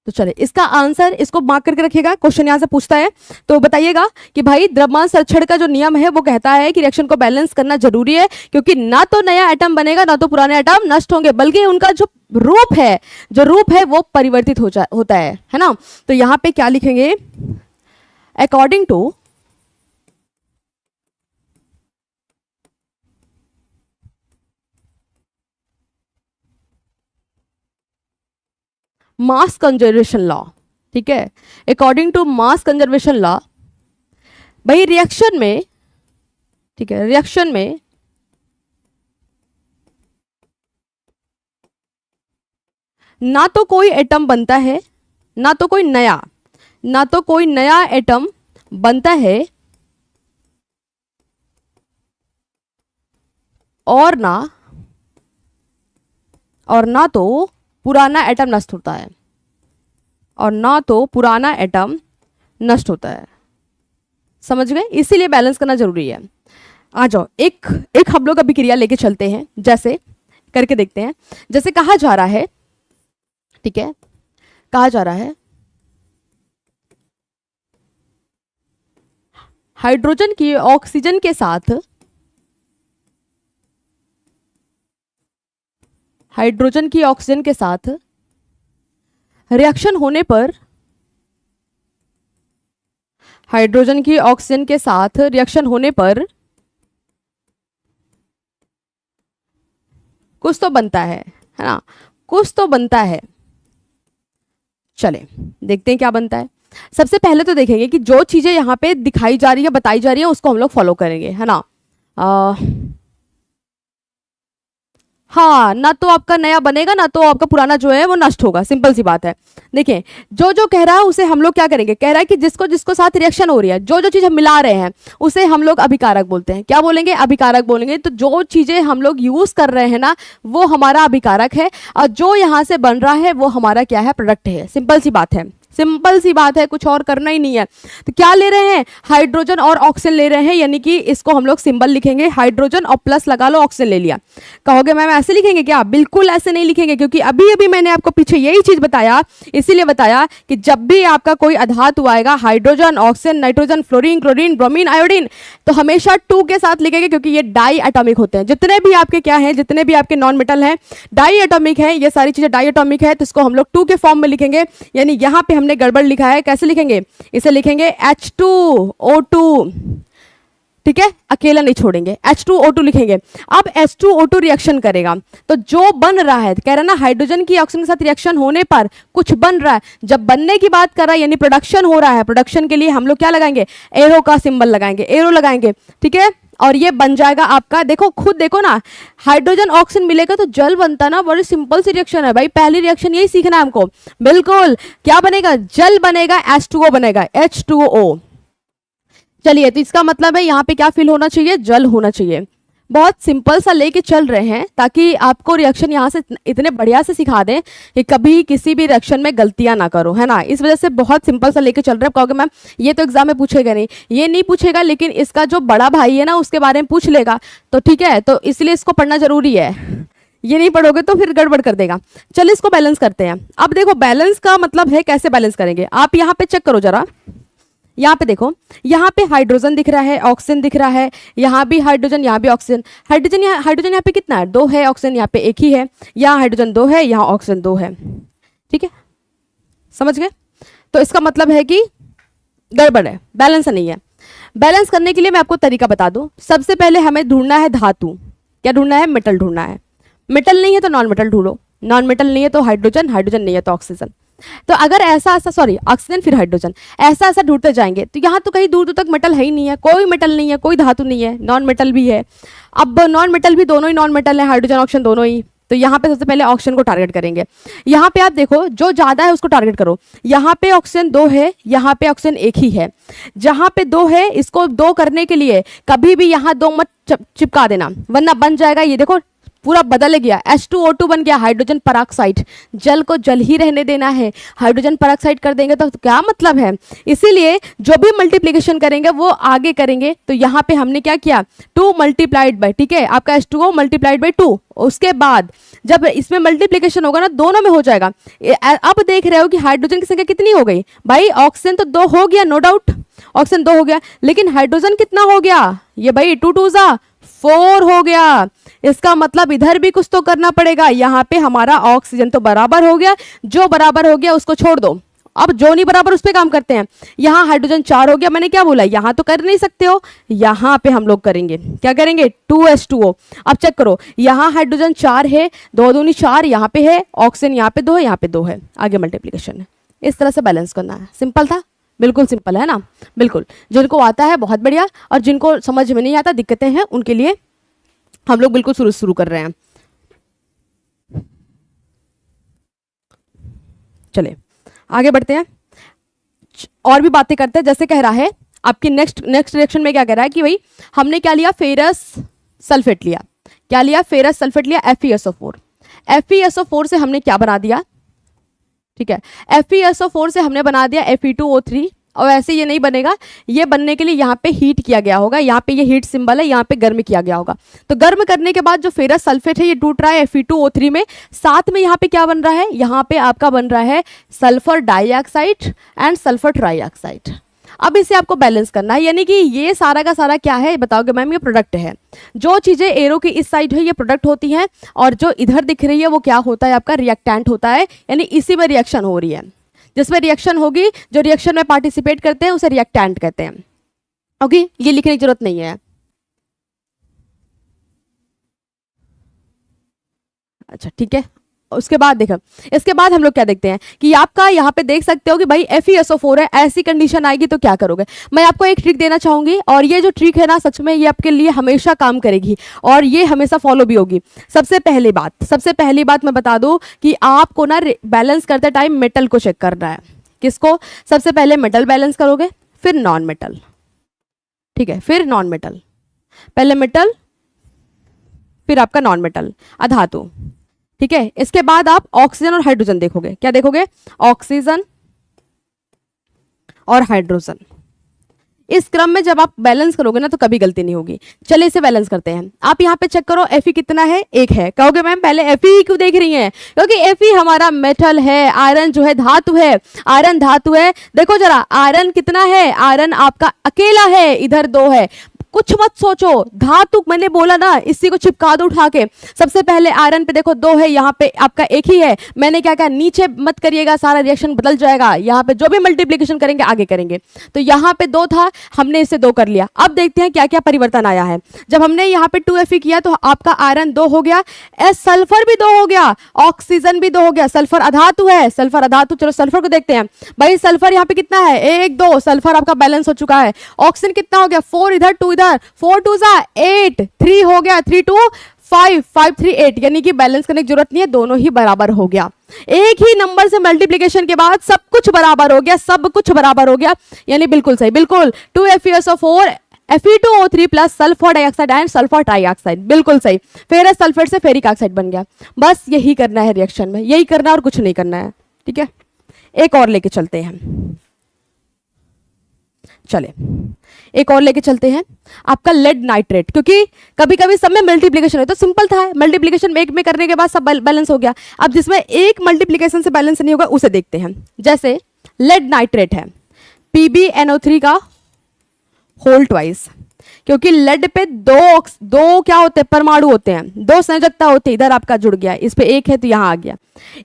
तो चले, इसका आंसर इसको मार्क करके रखिएगा, क्वेश्चन यहां से पूछता है। तो बताइएगा कि भाई द्रव्यमान संरक्षण का जो नियम है वो कहता है कि रिएक्शन को बैलेंस करना जरूरी है, क्योंकि ना तो नया एटम बनेगा ना तो पुराने एटम नष्ट होंगे, बल्कि उनका जो रूप है वो परिवर्तित होता है ना। तो यहां पे क्या लिखेंगे? According to mass conservation law. ठीक है, according to mass conservation law, भाई रिएक्शन में, ठीक है, रिएक्शन में ना तो कोई एटम बनता है, ना तो कोई नया एटम बनता है, और ना तो पुराना एटम नष्ट होता है, समझ गए? इसीलिए बैलेंस करना जरूरी है। आ जाओ, एक हम लोग अभी क्रिया लेके चलते हैं, जैसे करके देखते हैं। जैसे कहा जा रहा है, ठीक है, कहा जा रहा है हाइड्रोजन की ऑक्सीजन के साथ रिएक्शन होने पर कुछ तो बनता है ना, कुछ तो बनता है। चले देखते हैं क्या बनता है। सबसे पहले तो देखेंगे कि जो चीजें यहाँ पे दिखाई जा रही है, बताई जा रही है, उसको हम लोग फॉलो करेंगे, है ना। हाँ, ना तो आपका नया बनेगा ना तो आपका पुराना जो है वो नष्ट होगा, सिंपल सी बात है। देखिए जो जो कह रहा है उसे हम लोग क्या करेंगे, कह रहा है कि जिसको जिसको साथ रिएक्शन हो रही है, जो जो चीज़ हम मिला रहे हैं उसे हम लोग अभिकारक बोलते हैं। क्या बोलेंगे, अभिकारक बोलेंगे। तो जो चीज़ें हम लोग यूज़ कर रहे हैं ना वो हमारा अभिकारक है, और जो यहाँ से बन रहा है वो हमारा क्या है, प्रोडक्ट है। सिंपल सी बात है, सिंपल सी बात है, कुछ और करना ही नहीं है। तो क्या ले रहे हैं, हाइड्रोजन और ऑक्सीजन ले रहे हैं, यानी कि इसको हम लोग सिंबल लिखेंगे हाइड्रोजन और प्लस लगा लो ऑक्सीजन ले लिया। कहोगे मैम ऐसे लिखेंगे क्या, बिल्कुल ऐसे नहीं लिखेंगे, क्योंकि अभी अभी मैंने आपको पीछे यही चीज बताया, इसीलिए बताया कि जब भी आपका कोई अधातु आएगा, hydrogen, oxygen, nitrogen, fluorine, chlorine, bromine, iodine, तो हमेशा 2 के साथ लिखेंगे, क्योंकि ये डाई एटॉमिक होते हैं। जितने भी आपके क्या हैं, जितने भी आपके नॉन मेटल हैं डाई एटॉमिक है, ये सारी चीजें डाई एटॉमिक है, तो इसको हम लोग 2 के फॉर्म में लिखेंगे। यानी यहाँ पे हमने गड़बड़ लिखा है, कैसे लिखेंगे, इसे लिखेंगे H2O2, ठीक है, अकेला नहीं छोड़ेंगे, H2O2 लिखेंगे। अब H2O2 रिएक्शन करेगा तो जो बन रहा है, कह रहा है ना हाइड्रोजन की ऑक्सीजन के साथ रिएक्शन होने पर कुछ बन रहा है। जब बनने की बात कर रहा है यानी प्रोडक्शन हो रहा है, प्रोडक्शन के लिए हम लोग क्या लगाएंगे, एरो का सिंबल लगाएंगे, एरो लगाएंगे, ठीक है। और ये बन जाएगा आपका, देखो खुद देखो ना, हाइड्रोजन ऑक्सीजन मिलेगा तो जल बनता ना, बड़ी सिंपल सी रिएक्शन है भाई, पहली रिएक्शन यही सीखना है हमको। बिल्कुल, क्या बनेगा, जल बनेगा, H2O बनेगा, H2O। चलिए, तो इसका मतलब है यहाँ पे क्या फिल होना चाहिए, जल होना चाहिए। बहुत सिंपल सा लेके चल रहे हैं ताकि आपको रिएक्शन यहाँ से इतने बढ़िया से सिखा दें कि कभी किसी भी रिएक्शन में गलतियां ना करो, है ना। इस वजह से बहुत सिंपल सा लेके चल रहे हैं। कहोगे मैम ये तो एग्जाम में पूछेगा नहीं, ये नहीं पूछेगा, लेकिन इसका जो बड़ा भाई है ना उसके बारे में पूछ लेगा, तो ठीक है, तो इसलिए इसको पढ़ना जरूरी है। ये नहीं पढ़ोगे तो फिर गड़बड़ कर देगा। चलिए इसको बैलेंस करते हैं। अब देखो बैलेंस का मतलब है कैसे बैलेंस करेंगे, आप यहाँ पे चेक करो जरा, यहाँ पे देखो, यहाँ पे हाइड्रोजन दिख रहा है, ऑक्सीजन दिख रहा है, यहाँ भी हाइड्रोजन, यहाँ भी ऑक्सीजन। हाइड्रोजन यहाँ पे कितना है, 2 है, ऑक्सीजन यहाँ पे 1 ही है, यहाँ हाइड्रोजन 2 है, यहाँ ऑक्सीजन 2 है, ठीक है, समझ गए। तो इसका मतलब है कि गड़बड़ है, बैलेंस नहीं है। बैलेंस करने के लिए मैं आपको तरीका बता दूं। सबसे पहले हमें ढूंढना है धातु, क्या ढूंढना है, मेटल ढूंढना है। मेटल नहीं है तो नॉन मेटल ढूंढो, नॉन मेटल नहीं है तो हाइड्रोजन, हाइड्रोजन नहीं है तो ऑक्सीजन। तो अगर ऐसा ऐसा, सॉरी ऑक्सीजन फिर हाइड्रोजन, ऐसा ऐसा ढूंढते जाएंगे तो यहाँ तो कहीं दूर दूर तक मेटल है ही नहीं है, कोई मेटल नहीं है, कोई धातु नहीं है, नॉन मेटल भी है। अब नॉन मेटल भी दोनों ही नॉन मेटल है, हाइड्रोजन ऑक्सीजन दोनों ही। तो यहाँ पे सबसे पहले ऑक्सीजन को टारगेट करेंगे। यहाँ पे आप देखो जो ज्यादा है उसको टारगेट करो। यहाँ पे ऑक्सीजन 2 है, यहाँ पे ऑक्सीजन 1 ही है। जहाँ पे 2 है इसको 2 करने के लिए कभी भी यहाँ 2 मत चिपका देना, वरना बन जाएगा, ये देखो पूरा बदल गया, H2O2 बन गया, हाइड्रोजन पराक्साइड। जल को जल ही रहने देना है, हाइड्रोजन पराक्साइड कर देंगे तो क्या मतलब है। इसीलिए जो भी मल्टीप्लिकेशन करेंगे वो आगे करेंगे। तो यहाँ पे हमने क्या किया, 2 मल्टीप्लाइड बाई, ठीक है, आपका H2O मल्टीप्लाइड बाई 2। उसके बाद जब इसमें मल्टीप्लिकेशन होगा ना दोनों में हो जाएगा। अब देख रहे हो कि हाइड्रोजन की संख्या कितनी हो गई भाई, ऑक्सीजन तो 2 हो गया, नो डाउट ऑक्सीजन 2 हो गया, लेकिन हाइड्रोजन कितना हो गया, ये भाई 2 2 जा 4 हो गया। इसका मतलब इधर भी कुछ तो करना पड़ेगा। यहाँ पे हमारा ऑक्सीजन तो बराबर हो गया, जो बराबर हो गया उसको छोड़ दो, अब जो नहीं बराबर उस पर काम करते हैं। यहाँ हाइड्रोजन 4 हो गया, मैंने क्या बोला, यहाँ तो कर नहीं सकते हो, यहाँ पे हम लोग करेंगे, क्या करेंगे, 2H2O। अब चेक करो, यहाँ हाइड्रोजन 4 है, 2 दूनी 4 यहाँ पे है, ऑक्सीजन यहाँ पे 2 है, यहाँ पे 2 है, आगे मल्टीप्लीकेशन है। इस तरह से बैलेंस करना है। सिंपल था, बिल्कुल सिंपल है ना, बिल्कुल। जिनको आता है बहुत बढ़िया, और जिनको समझ में नहीं आता, दिक्कतें हैं, उनके लिए हम लोग बिल्कुल शुरू कर रहे हैं। चले आगे बढ़ते हैं और भी बातें करते हैं। जैसे कह रहा है आपकी नेक्स्ट रिएक्शन में क्या कह रहा है कि भाई हमने क्या लिया, फेरस सल्फेट लिया, क्या लिया, फेरस सल्फेट लिया, FeSO4। FeSO4 से हमने क्या बना दिया, ठीक है, FeSO4 से हमने बना दिया Fe2O3। और ऐसे ये नहीं बनेगा, ये बनने के लिए यहाँ पे हीट किया गया होगा, यहाँ पे ये हीट सिंबल है, यहाँ पे गर्म किया गया होगा। तो गर्म करने के बाद जो फेरस सल्फेट है ये टूट रहा है Fe2O3 में, साथ में यहाँ पे क्या बन रहा है, यहाँ पे आपका बन रहा है sulphur dioxide and sulphur trioxide. अब इसे आपको बैलेंस करना है, यानी कि ये सारा का सारा क्या है बताओगे मैम, ये प्रोडक्ट है। जो चीजें एरो की इस साइड है ये प्रोडक्ट होती हैं, और जो इधर दिख रही है वो क्या होता है, आपका रिएक्टेंट होता है, यानी इसी में रिएक्शन हो रही है। जिसमें रिएक्शन होगी, जो रिएक्शन में पार्टिसिपेट करते हैं उसे रिएक्टेंट कहते हैं। ओके, ये लिखने की जरूरत नहीं है। अच्छा ठीक है, उसके बाद देखो, इसके बाद हम लोग क्या देखते हैं कि आपका यहाँ पे देख सकते हो कि भाई FeSO4 है, ऐसी कंडीशन आएगी तो क्या करोगे। मैं आपको एक ट्रिक देना चाहूंगी और ये जो ट्रिक है ना सच में ये आपके लिए हमेशा काम करेगी और ये हमेशा फॉलो भी होगी। सबसे पहली बात मैं बता दूं कि आपको ना बैलेंस करते टाइम मेटल को चेक करना है। किसको? सबसे पहले मेटल बैलेंस करोगे, फिर नॉन मेटल, ठीक है, फिर नॉन मेटल, पहले मेटल फिर आपका नॉन मेटल अधातु, ठीक है। इसके बाद आप ऑक्सीजन और हाइड्रोजन देखोगे। क्या देखोगे? ऑक्सीजन और हाइड्रोजन। इस क्रम में जब आप बैलेंस करोगे ना तो कभी गलती नहीं होगी। चलिए इसे बैलेंस करते हैं। आप यहाँ पे चेक करो Fe कितना है? 1 है। कहोगे मैम पहले Fe क्यों देख रही हैं? क्योंकि Fe हमारा मेटल है, आयरन जो है धातु है, आयरन धातु है। देखो जरा आयरन कितना है? आयरन आपका अकेला है, इधर 2 है। कुछ मत सोचो, धातु मैंने बोला ना, इसी को चिपका दो उठा के। सबसे पहले आयरन पे देखो 2 है, यहाँ पे आपका 1 ही है। मैंने क्या कहा, नीचे मत करिएगा, सारा रिएक्शन बदल जाएगा। यहाँ पे जो भी मल्टीप्लिकेशन करेंगे आगे करेंगे। तो यहाँ पे 2 था, हमने इसे 2 कर लिया। अब देखते हैं क्या क्या परिवर्तन आया है। जब हमने यहाँ पे 2Fe किया तो आपका आयरन 2 हो गया, सल्फर भी 2 हो गया, ऑक्सीजन भी 2 हो गया। सल्फर अधातु है, सल्फर अधातु। चलो सल्फर को देखते हैं। भाई सल्फर यहाँ पे कितना है? 1 2, सल्फर आपका बैलेंस हो चुका है। ऑक्सीजन कितना हो गया? 4 इधर 2 इधर, 4 2 8, 3 हो गया, 3 2 5, 5 3 8, यानी कि बैलेंस करने की जरूरत नहीं है, दोनों ही बराबर हो गया। एक ही नंबर से मल्टीप्लिकेशन के बाद सब कुछ बराबर हो गया, सब कुछ बराबर हो गया, यानी बिल्कुल सही, बिल्कुल। 2FeSO4 Fe2O3 plus sulphur dioxide and sulphur trioxide, बिल्कुल सही। फेरस सल्फेट से फेरिक ऑक्साइड बन गया। बस यही करना है रिएक्शन में, यही करना है और कुछ नहीं करना है, ठीक है। एक और लेके चलते हैं, चले एक और लेके चलते हैं। आपका लेड नाइट्रेट, क्योंकि कभी कभी सब में मल्टीप्लिकेशन है तो सिंपल था, मल्टीप्लिकेशन एक में करने के बाद सब बैलेंस हो गया। अब जिसमें एक मल्टीप्लिकेशन से बैलेंस नहीं होगा उसे देखते हैं। जैसे लेड नाइट्रेट है, PbNO3 का होल ट्वाइस, क्योंकि लेड पे दो क्या होते हैं? परमाणु होते हैं, 2 संयोजकता होती है। इधर आपका जुड़ गया, इस पे 1 है तो यहाँ आ गया।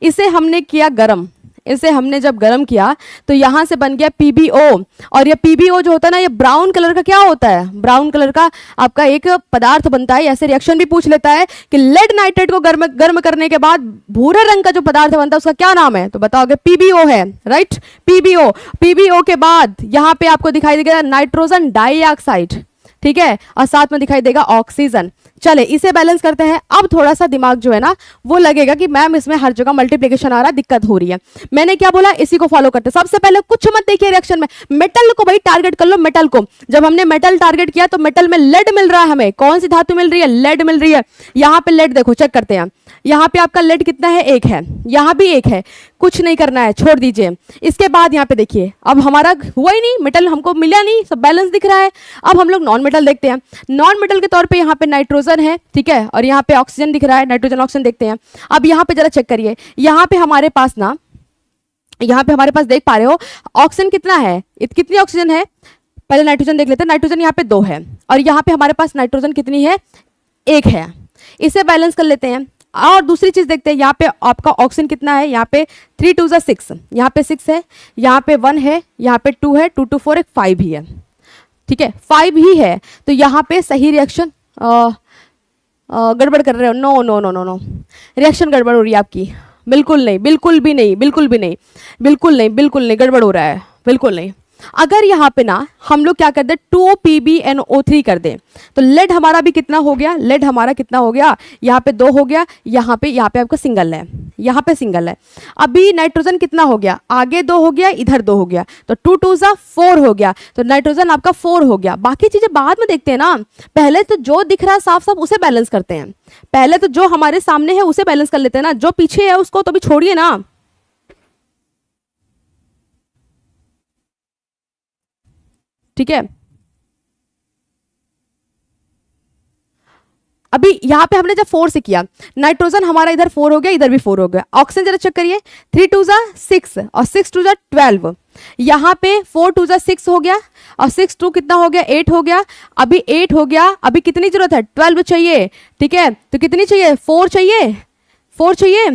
इसे हमने किया गर्म, इसे हमने जब गर्म किया तो यहां से बन गया PbO। और ये PbO जो होता है ना, ये ब्राउन कलर का क्या होता है? ब्राउन कलर का आपका एक पदार्थ बनता है। ऐसे रिएक्शन भी पूछ लेता है कि लेड नाइट्रेट को गर्म करने के बाद भूरे रंग का जो पदार्थ बनता है उसका क्या नाम है? तो बताओगे PbO है, राइट। PbO के बाद यहाँ पे आपको दिखाई देगा नाइट्रोजन डाइऑक्साइड, ठीक है, और साथ में दिखाई देगा ऑक्सीजन। चले इसे बैलेंस करते हैं। अब थोड़ा सा दिमाग जो है ना वो लगेगा कि मैम इसमें हर जगह मल्टीप्लिकेशन आ रहा है, दिक्कत हो रही है। मैंने क्या बोला? इसी को फॉलो करते। सबसे पहले कुछ मत देखिए रिएक्शन में, मेटल को भाई टारगेट कर लो, मेटल को। जब हमने मेटल टारगेट किया तो मेटल में लेड मिल रहा है हमें। कौन सी धातु मिल रही है? लेड मिल रही है। यहाँ पे लेड देखो, चेक करते हैं। यहाँ पे आपका लेड कितना है? 1 है, यहाँ भी 1 है। कुछ नहीं करना है, छोड़ दीजिए। इसके बाद यहाँ पे देखिए, अब हमारा हुआ ही नहीं, मेटल हमको मिला नहीं, सब बैलेंस दिख रहा है। अब हम लोग नॉन मेटल देखते हैं। नॉन मेटल के तौर पे यहाँ पे नाइट्रोजन है, ठीक है, और यहाँ पे ऑक्सीजन दिख रहा है, नाइट्रोजन ऑक्सीजन देखते हैं। अब यहाँ पे जरा चेक करिए, यहाँ पे हमारे पास ना, यहाँ पे हमारे पास देख पा रहे हो ऑक्सीजन कितना है? कितनी ऑक्सीजन है? पहले नाइट्रोजन देख लेते हैं। नाइट्रोजन यहाँ पे 2 है और यहाँ पे हमारे पास नाइट्रोजन कितनी है? 1 है। इसे बैलेंस कर लेते हैं। और दूसरी चीज देखते हैं, यहाँ पे आपका ऑक्सीजन कितना है? यहाँ पे 3 2 6, यहाँ पे 6 है, यहाँ पे 1 है, यहाँ पे 2 है, 2 2 4 एक 5 ही है, ठीक है, 5 ही है। तो यहाँ पे सही रिएक्शन गड़बड़ कर रहे हो? No no no no no, reaction गड़बड़ हो रही है आपकी। बिल्कुल नहीं, बिल्कुल भी नहीं, बिल्कुल भी नहीं, बिल्कुल नहीं, बिल्कुल नहीं गड़बड़ हो रहा है, बिल्कुल नहीं। अगर यहाँ पे ना हम लोग क्या कर दें, 2PbNO3 कर दें तो लेड हमारा भी कितना हो गया? लेड हमारा कितना हो गया? यहाँ पे 2 हो गया, यहाँ पे आपका सिंगल है, यहाँ पे सिंगल है। अभी नाइट्रोजन कितना हो गया? आगे 2 हो गया, इधर 2 हो गया, तो 2 2 4 हो गया, तो नाइट्रोजन आपका 4 हो गया। बाकी चीजें बाद में देखते हैं ना, पहले तो जो दिख रहा है साफ साफ उसे बैलेंस करते हैं। पहले तो जो हमारे सामने है उसे बैलेंस कर लेते हैं ना, जो पीछे है उसको तो भी छोड़िए ना। ठीक है, अभी यहाँ पे हमने जब 4 से किया, नाइट्रोजन हमारा इधर 4 हो गया, इधर भी 4 हो गया। ऑक्सीजन जरा चेक करिए, 3 2 6 और 6 2 12। यहाँ पे 4 2 6 हो गया और 6 2 कितना हो गया? 8 हो गया। अभी 8 हो गया, अभी कितनी जरूरत है? 12 चाहिए, ठीक है। तो कितनी चाहिए? 4 चाहिए, 4 चाहिए।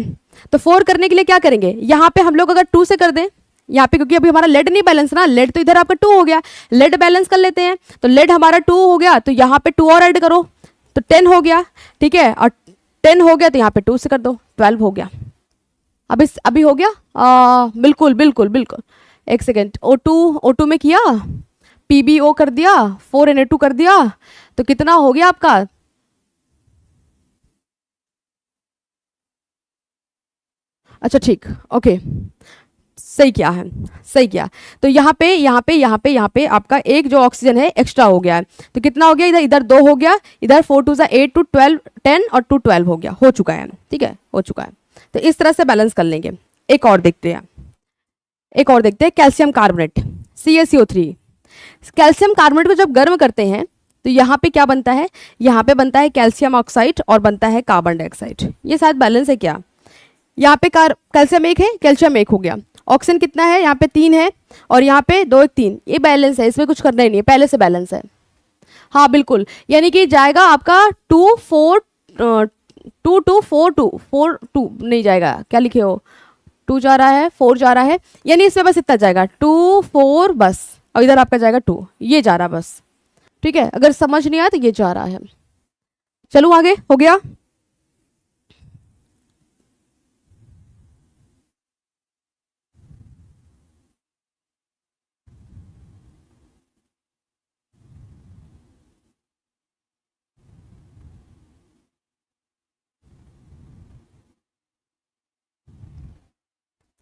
तो 4 करने के लिए क्या करेंगे? यहाँ पे हम लोग अगर 2 से कर दें, यहाँ पे क्योंकि अभी हमारा लेड नहीं बैलेंस ना, लेड तो इधर आपका 2 हो गया, लेड बैलेंस कर लेते हैं। तो लेड हमारा 2 हो गया, तो यहाँ पे 2 और ऐड करो तो 10 हो गया, ठीक है, और 10 हो गया तो यहाँ पे 2 से कर दो, 12 हो गया। अभी हो गया? बिल्कुल बिल्कुल बिल्कुल। एक सेकेंड, O2 में किया, PbO कर दिया, 4Na2 कर दिया, तो कितना हो गया आपका? अच्छा ठीक, ओके, सही किया है, सही किया। तो यहाँ पे आपका एक जो ऑक्सीजन है एक्स्ट्रा हो गया है, तो कितना हो गया? इधर इधर 2 हो गया, इधर 4 2 8 2 12 10 और 2 12 हो गया, हो चुका है, ठीक है, हो चुका है। तो इस तरह से बैलेंस कर लेंगे। एक और देखते हैं, एक और देखते हैं, calcium carbonate, CaCO3। Calcium carbonate को जब गर्म करते हैं तो यहाँ पे क्या बनता है? यहाँ पे बनता है कैल्शियम ऑक्साइड और बनता है कार्बन डाइऑक्साइड। ये शायद बैलेंस है क्या? यहाँ पे कैल्शियम एक है, कैल्शियम एक हो गया, ऑक्सीजन कितना है? यहाँ पे 3 है और यहाँ पे 2 1 3, ये बैलेंस है, इसमें कुछ करना ही नहीं है, पहले से बैलेंस है। हाँ बिल्कुल, यानी कि जाएगा आपका 2 4 2 2 4 2 4 2 नहीं जाएगा, क्या लिखे हो? 2 जा रहा है, 4 जा रहा है, यानी इसमें बस इतना जाएगा 2 4 बस, और इधर आपका जाएगा 2, ये जा रहा बस, ठीक है। अगर समझ नहीं आया तो ये जा रहा है। चलो आगे, हो गया?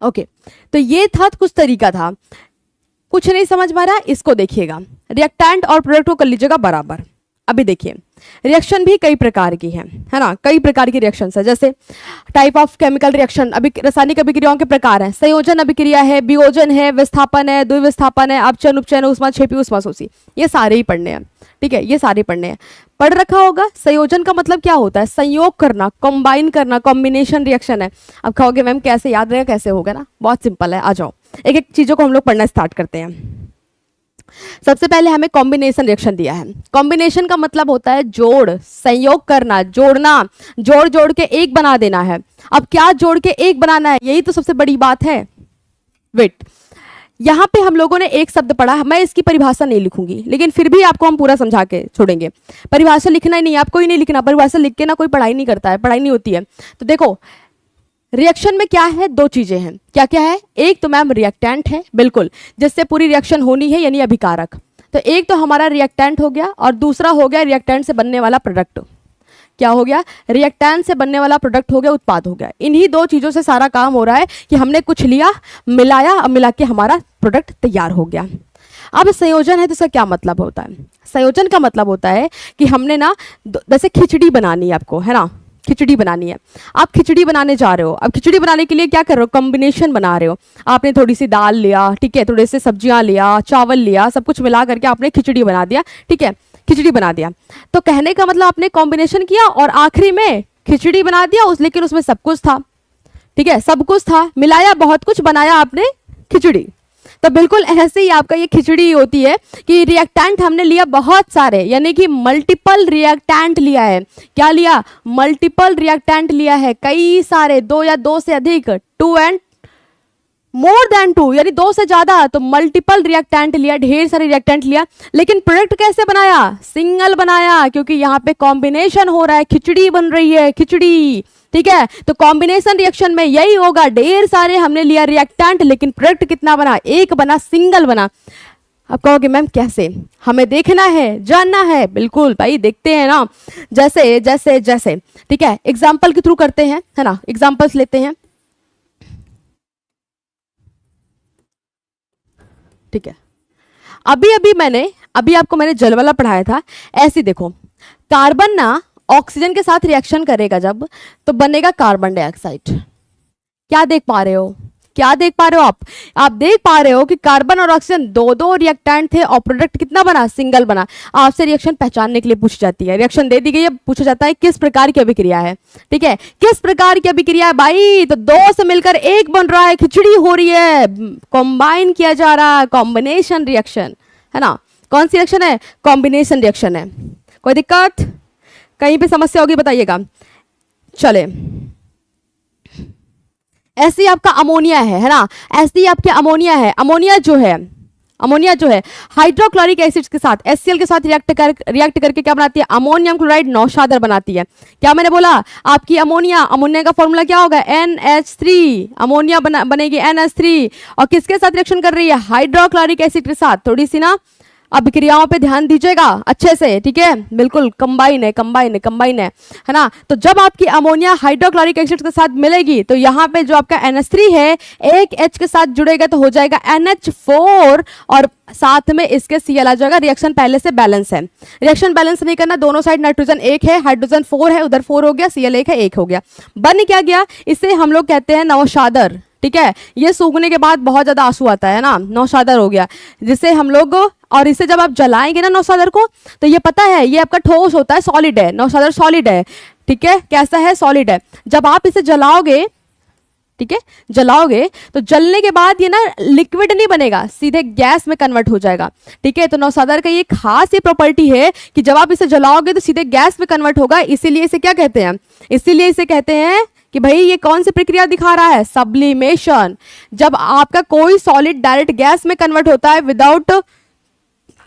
ओके, तो ये था, कुछ तरीका था। कुछ नहीं समझ में आ रहा, इसको देखिएगा, रिएक्टेंट और प्रोडक्ट को कर लीजिएगा बराबर। अभी देखिए, रिएक्शन भी कई प्रकार की है ना, कई प्रकार की रिएक्शन है, जैसे टाइप ऑफ केमिकल रिएक्शन, अभी रासायनिक अभिक्रियाओं के प्रकार हैं, संयोजन अभिक्रिया है, वियोजन है, विस्थापन है, द्विविस्थापन है, अपचयन उपचयन, ऊष्माक्षेपी ऊष्माशोषी, ये सारे ही पढ़ने हैं, ठीक है, ये सारे पढ़ने हैं, पढ़ रखा होगा। संयोजन का मतलब क्या होता है? संयोग करना, कंबाइन करना, कॉम्बिनेशन रिएक्शन है। अब कहोगे मैम कैसे याद रहेगा, कैसे होगा ना, बहुत सिंपल है, आ जाओ एक एक चीजों को हम लोग पढ़ना स्टार्ट करते हैं। सबसे पहले हमें कॉम्बिनेशन रिएक्शन दिया है। कॉम्बिनेशन का मतलब होता है जोड़, संयोग करना, जोड़ना, जोड़ जोड़ के एक बना देना है। अब क्या जोड़ के एक बनाना है, यही तो सबसे बड़ी बात है। वेट, यहाँ पे हम लोगों ने एक शब्द पढ़ा, मैं इसकी परिभाषा नहीं लिखूंगी, लेकिन फिर भी आपको हम पूरा समझा के छोड़ेंगे। परिभाषा लिखना ही नहीं, आपको ही नहीं लिखना, परिभाषा लिख के ना कोई पढ़ाई नहीं करता है, पढ़ाई नहीं होती है। तो देखो, रिएक्शन में क्या है? 2 चीजें हैं, क्या क्या है? एक तो मैम रिएक्टेंट है, बिल्कुल, जिससे पूरी रिएक्शन होनी है, यानी अभिकारक। तो एक तो हमारा रिएक्टेंट हो गया, और दूसरा हो गया रिएक्टेंट से बनने वाला प्रोडक्ट। क्या हो गया? रिएक्टेंट से बनने वाला प्रोडक्ट हो गया, उत्पाद हो गया। इन्हीं 2 चीजों से सारा काम हो रहा है कि हमने कुछ लिया, मिलाया, और मिला के हमारा प्रोडक्ट तैयार हो गया। अब संयोजन है तो इसका क्या मतलब होता है? संयोजन का मतलब होता है कि हमने ना, जैसे खिचड़ी बनानी है आपको, है ना, खिचड़ी बनानी है, आप खिचड़ी बनाने जा रहे हो। अब खिचड़ी बनाने के लिए क्या कर रहे हो? कॉम्बिनेशन बना रहे हो। आपने थोड़ी सी दाल लिया, ठीक है, थोड़े से सब्जियां लिया, चावल लिया, सब कुछ मिला करके आपने खिचड़ी बना दिया, ठीक है, खिचड़ी बना दिया। तो कहने का मतलब आपने कॉम्बिनेशन किया और आखिरी में खिचड़ी बना दिया, लेकिन उसमें सब कुछ था, ठीक है, सब कुछ था, मिलाया, बहुत कुछ बनाया आपने खिचड़ी। तो बिल्कुल ऐसे ही आपका ये खिचड़ी होती है कि रिएक्टेंट हमने लिया बहुत सारे, यानी कि मल्टीपल रिएक्टेंट लिया है। क्या लिया? मल्टीपल रिएक्टेंट लिया है, कई सारे, 2 या 2 से अधिक, 2 एंड मोर देन 2, यानी 2 से ज्यादा, तो मल्टीपल रिएक्टेंट लिया, ढेर सारे रिएक्टेंट लिया। लेकिन प्रोडक्ट कैसे बनाया? सिंगल बनाया, क्योंकि यहाँ पे कॉम्बिनेशन हो रहा है, खिचड़ी बन रही है, खिचड़ी, ठीक है। तो कॉम्बिनेशन रिएक्शन में यही होगा, ढेर सारे हमने लिया रिएक्टेंट, लेकिन प्रोडक्ट कितना बना? एक बना, सिंगल बना। अब कहोगे मैम कैसे? हमें देखना है, जानना है, बिल्कुल भाई देखते हैं ना, जैसे जैसे जैसे, ठीक है, एग्जाम्पल के थ्रू करते हैं, है ना, एग्जाम्पल्स लेते हैं, ठीक है। अभी आपको मैंने जल वाला पढ़ाया था। ऐसे देखो, कार्बन ना ऑक्सीजन के साथ रिएक्शन करेगा जब, तो बनेगा कार्बन डाइऑक्साइड। क्या देख पा रहे हो? क्या देख पा रहे हो आप देख पा रहे हो कि कार्बन और ऑक्सीजन 2 रिएक्टेंट थे और प्रोडक्ट कितना बना? सिंगल बना। आपसे रिएक्शन पहचानने के लिए पूछी जाती है, रिएक्शन दे दी गई है, पूछा जाता है किस प्रकार की अभिक्रिया है, ठीक है, किस प्रकार की अभिक्रिया है भाई? तो 2 से मिलकर एक बन रहा है, खिचड़ी हो रही है, कंबाइन किया जा रहा है, कॉम्बिनेशन रिएक्शन, है ना। कौन सी रिएक्शन है? कॉम्बिनेशन रिएक्शन है। कोई दिक्कत? कहीं पे समस्या होगी बताइएगा। चले, ऐसे ही आपका अमोनिया है ना, ऐसे ही आपके अमोनिया है। अमोनिया जो है, अमोनिया जो है हाइड्रोक्लोरिक एसिड के साथ HCl के साथ रिएक्ट करके क्या बनाती है, अमोनियम क्लोराइड नौशादर बनाती है। क्या मैंने बोला, आपकी अमोनिया का फॉर्मूला क्या होगा, NH3, अमोनिया बनेगी NH3, और किसके साथ रिएक्शन कर रही है, हाइड्रोक्लोरिक एसिड के साथ। थोड़ी सी ना अभिक्रियाओं पे ध्यान दीजिएगा अच्छे से, ठीक है, बिल्कुल कंबाइन है ना। तो जब आपकी अमोनिया हाइड्रोक्लोरिक एसिड के साथ मिलेगी तो यहाँ पे जो आपका NH3 है एक H के साथ जुड़ेगा तो हो जाएगा NH4, और साथ में इसके Cl आ जाएगा। रिएक्शन पहले से बैलेंस है, रिएक्शन बैलेंस नहीं करना, दोनों साइड नाइट्रोजन 1 है, हाइड्रोजन 4 है, उधर 4 हो गया, Cl 1 है, 1 हो गया, बन क्या गया, इसे हम लोग कहते हैं नौशादर। ठीक है, ये सूखने के बाद बहुत ज्यादा आंसू आता है ना, नौशादर हो गया, जिसे हम लोग, और इसे जब आप जलाएंगे ना नौशादर को, तो ये पता है ये आपका ठोस होता है, सॉलिड है, नौशादर सॉलिड है। ठीक है, कैसा है, सॉलिड है। जब आप इसे जलाओगे, ठीक है, जलाओगे तो जलने के बाद ये ना लिक्विड नहीं बनेगा, सीधे गैस में कन्वर्ट हो जाएगा। ठीक है, तो नौशादर का ये खास ये प्रॉपर्टी है कि जब आप इसे जलाओगे तो सीधे गैस में कन्वर्ट होगा, इसीलिए इसे क्या कहते हैं, इसीलिए इसे कहते हैं कि भाई ये कौन सी प्रक्रिया दिखा रहा है, सब्लिमेशन। जब आपका कोई सॉलिड डायरेक्ट गैस में कन्वर्ट होता है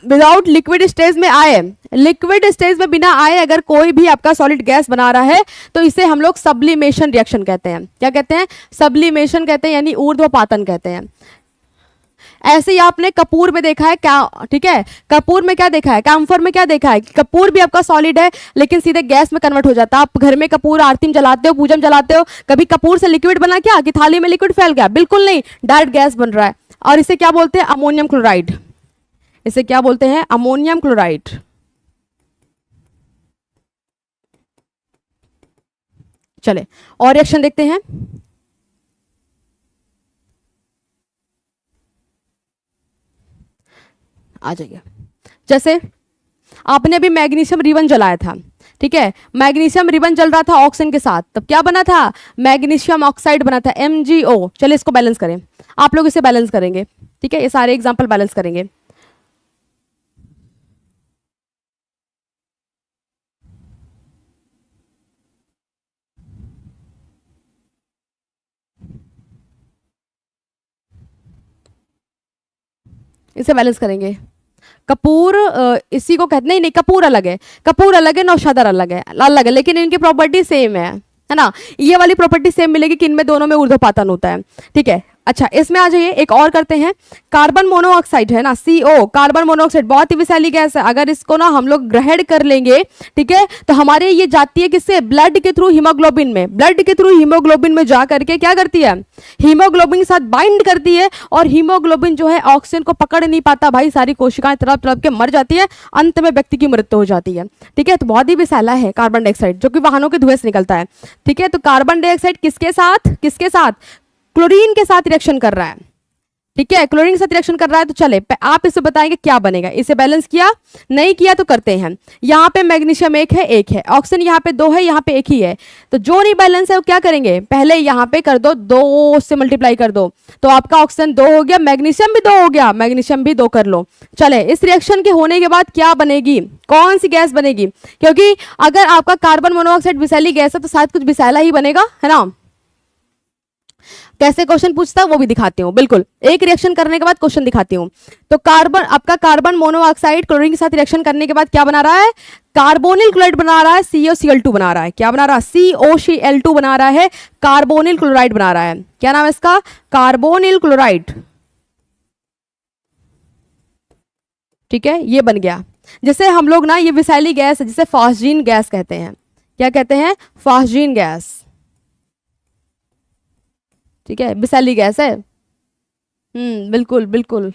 विदाउट लिक्विड स्टेज में आए, लिक्विड स्टेज में बिना आए अगर कोई भी आपका सॉलिड गैस बना रहा है तो इसे हम लोग सब्लिमेशन रिएक्शन कहते हैं। क्या कहते हैं, सब्लिमेशन कहते हैं, यानी ऊर्ध्वपातन कहते हैं। ऐसे ही आपने कपूर में देखा है क्या, ठीक है, कपूर में क्या देखा है, कैम्फर में क्या देखा है, कपूर भी आपका सॉलिड है लेकिन सीधे गैस में कन्वर्ट हो जाता है। आप घर में कपूर आरती में जलाते हो, पूजा में जलाते हो, कभी कपूर से लिक्विड बना क्या कि थाली में लिक्विड फैल गया, बिल्कुल नहीं, डायरेक्ट गैस बन रहा है। और इसे क्या बोलते हैं, अमोनियम क्लोराइड, इसे क्या बोलते हैं, अमोनियम क्लोराइड। चले और रिएक्शन देखते हैं। आ जाइए, जैसे आपने अभी मैग्नीशियम रिबन जलाया था, ठीक है, मैग्नीशियम रिबन जल रहा था ऑक्सीजन के साथ, तब क्या बना था, मैग्नीशियम ऑक्साइड बना था, MgO। चलिए इसको बैलेंस करें, आप लोग इसे बैलेंस करेंगे, ठीक है, ये सारे एग्जांपल बैलेंस करेंगे। इसे बैलेंस करेंगे। कपूर इसी को कहते, नहीं कपूर अलग है, कपूर अलग है, नौशादर अलग है, लेकिन इनकी प्रॉपर्टी सेम है ना। ये वाली प्रॉपर्टी सेम मिलेगी कि इनमें दोनों में ऊर्ध्वपातन होता है। ठीक है, अच्छा इसमें आ जाइए, एक और करते हैं। कार्बन मोनोऑक्साइड है ना, CO, कार्बन मोनोऑक्साइड बहुत ही विषैली गैस है। अगर इसको ना हम लोग ग्रहण कर लेंगे, ठीक है, तो हमारे ये जाती है किससे, ब्लड के थ्रू हीमोग्लोबिन में, ब्लड के थ्रू हीमोग्लोबिन में जा करके क्या करती है, हीमोग्लोबिन के साथ बाइंड करती है, और हीमोग्लोबिन जो है ऑक्सीजन को पकड़ नहीं पाता भाई, सारी कोशिकाएं तड़प तड़प के मर जाती है, अंत में व्यक्ति की मृत्यु हो जाती है। ठीक है, तो बहुत ही विषैला है कार्बन डाइऑक्साइड, जो कि वाहनों के धुएं से निकलता है। ठीक है, तो कार्बन डाइऑक्साइड किसके साथ, क्लोरीन के साथ रिएक्शन कर रहा है। ठीक है, क्लोरीन के साथ रिएक्शन कर रहा है, तो चले आप इसे बताएंगे क्या बनेगा। इसे बैलेंस किया, नहीं किया तो करते हैं। यहाँ पे मैग्नीशियम 1 है, ऑक्सीजन यहाँ पे 2 है, यहाँ पे 1 ही है, तो जो नहीं बैलेंस है वो क्या करेंगे, पहले यहाँ पे कर दो, 2 से मल्टीप्लाई कर दो, तो आपका ऑक्सीजन 2 हो गया, मैग्नीशियम भी 2 हो गया, मैग्नीशियम भी 2 कर लो। चले, इस रिएक्शन के होने के बाद क्या बनेगी, कौन सी गैस बनेगी, क्योंकि अगर आपका कार्बन मोनोऑक्साइड विषैली गैस है तो शायद कुछ विषैला ही बनेगा, है ना। कैसे क्वेश्चन पूछता है वो भी दिखाती हूँ, बिल्कुल एक रिएक्शन करने के बाद क्वेश्चन दिखाती हूँ। तो आपका कार्बन मोनोऑक्साइड क्लोरीन के साथ रिएक्शन करने के बाद क्या बना रहा है, कार्बोनिल क्लोराइड बना रहा है, COCl2 बना रहा है। क्या बना रहा है, COCl2 बना रहा है, कार्बोनिल क्लोराइड बना रहा है। क्या नाम है इसका, कार्बोनिल क्लोराइड। ठीक है, ये बन गया, जिसे हम लोग ना, ये विषैली गैस है जिसे फॉस्जीन गैस कहते हैं। क्या कहते हैं, फॉस्जीन गैस। ठीक है, विषैली गैस है, बिल्कुल बिल्कुल।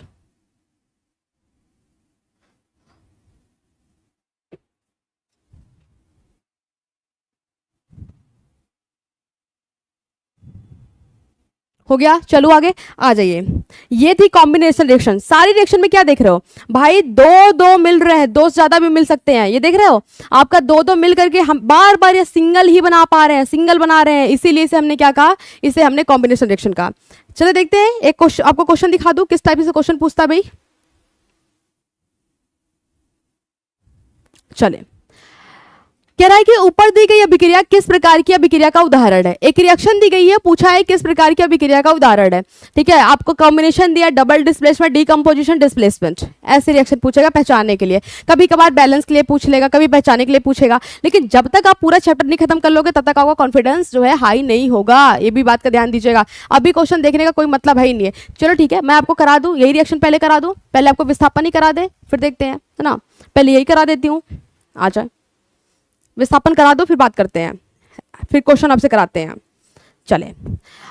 हो गया, चलो आगे आ जाइए। ये थी कॉम्बिनेशन रिएक्शन। सारी रिएक्शन में क्या देख रहे हो भाई, दो दो मिल रहे हैं, दो से ज्यादा भी मिल सकते हैं, ये देख रहे हो आपका दो दो मिल करके हम बार बार ये सिंगल ही बना पा रहे हैं, सिंगल बना रहे हैं, इसीलिए इसे हमने क्या कहा, इसे हमने कॉम्बिनेशन रिएक्शन कहा। चलो देखते हैं, एक क्वेश्चन आपको क्वेश्चन दिखा दूं, किस टाइप से क्वेश्चन पूछता है भाई। चले, कह रहा है कि ऊपर दी गई अभिक्रिया किस प्रकार की अभिक्रिया का उदाहरण है। एक रिएक्शन दी गई है, पूछा है किस प्रकार की अभिक्रिया का उदाहरण है। ठीक है, आपको कॉम्बिनेशन दिया, डबल डिस्प्लेसमेंट, डीकंपोजिशन, डिस्प्लेसमेंट, ऐसे रिएक्शन पूछेगा पहचानने के लिए। कभी कभार बैलेंस के लिए पूछ लेगा, कभी पहचानने के लिए पूछेगा, लेकिन जब तक आप पूरा चैप्टर नहीं खत्म कर लोगे तब तक आपका कॉन्फिडेंस जो है हाई नहीं होगा। ये भी बात का ध्यान दीजिएगा। अभी क्वेश्चन देखने का कोई मतलब है ही नहीं है। चलो ठीक है, मैं आपको करा दूं, यही रिएक्शन पहले करा दूं, पहले आपको विस्थापन ही करा दे, फिर देखते हैं, है ना। पहले यही करा देती हूँ, आ जाए, विस्थापन करा दो, फिर बात करते हैं, फिर क्वेश्चन आपसे कराते हैं। चले,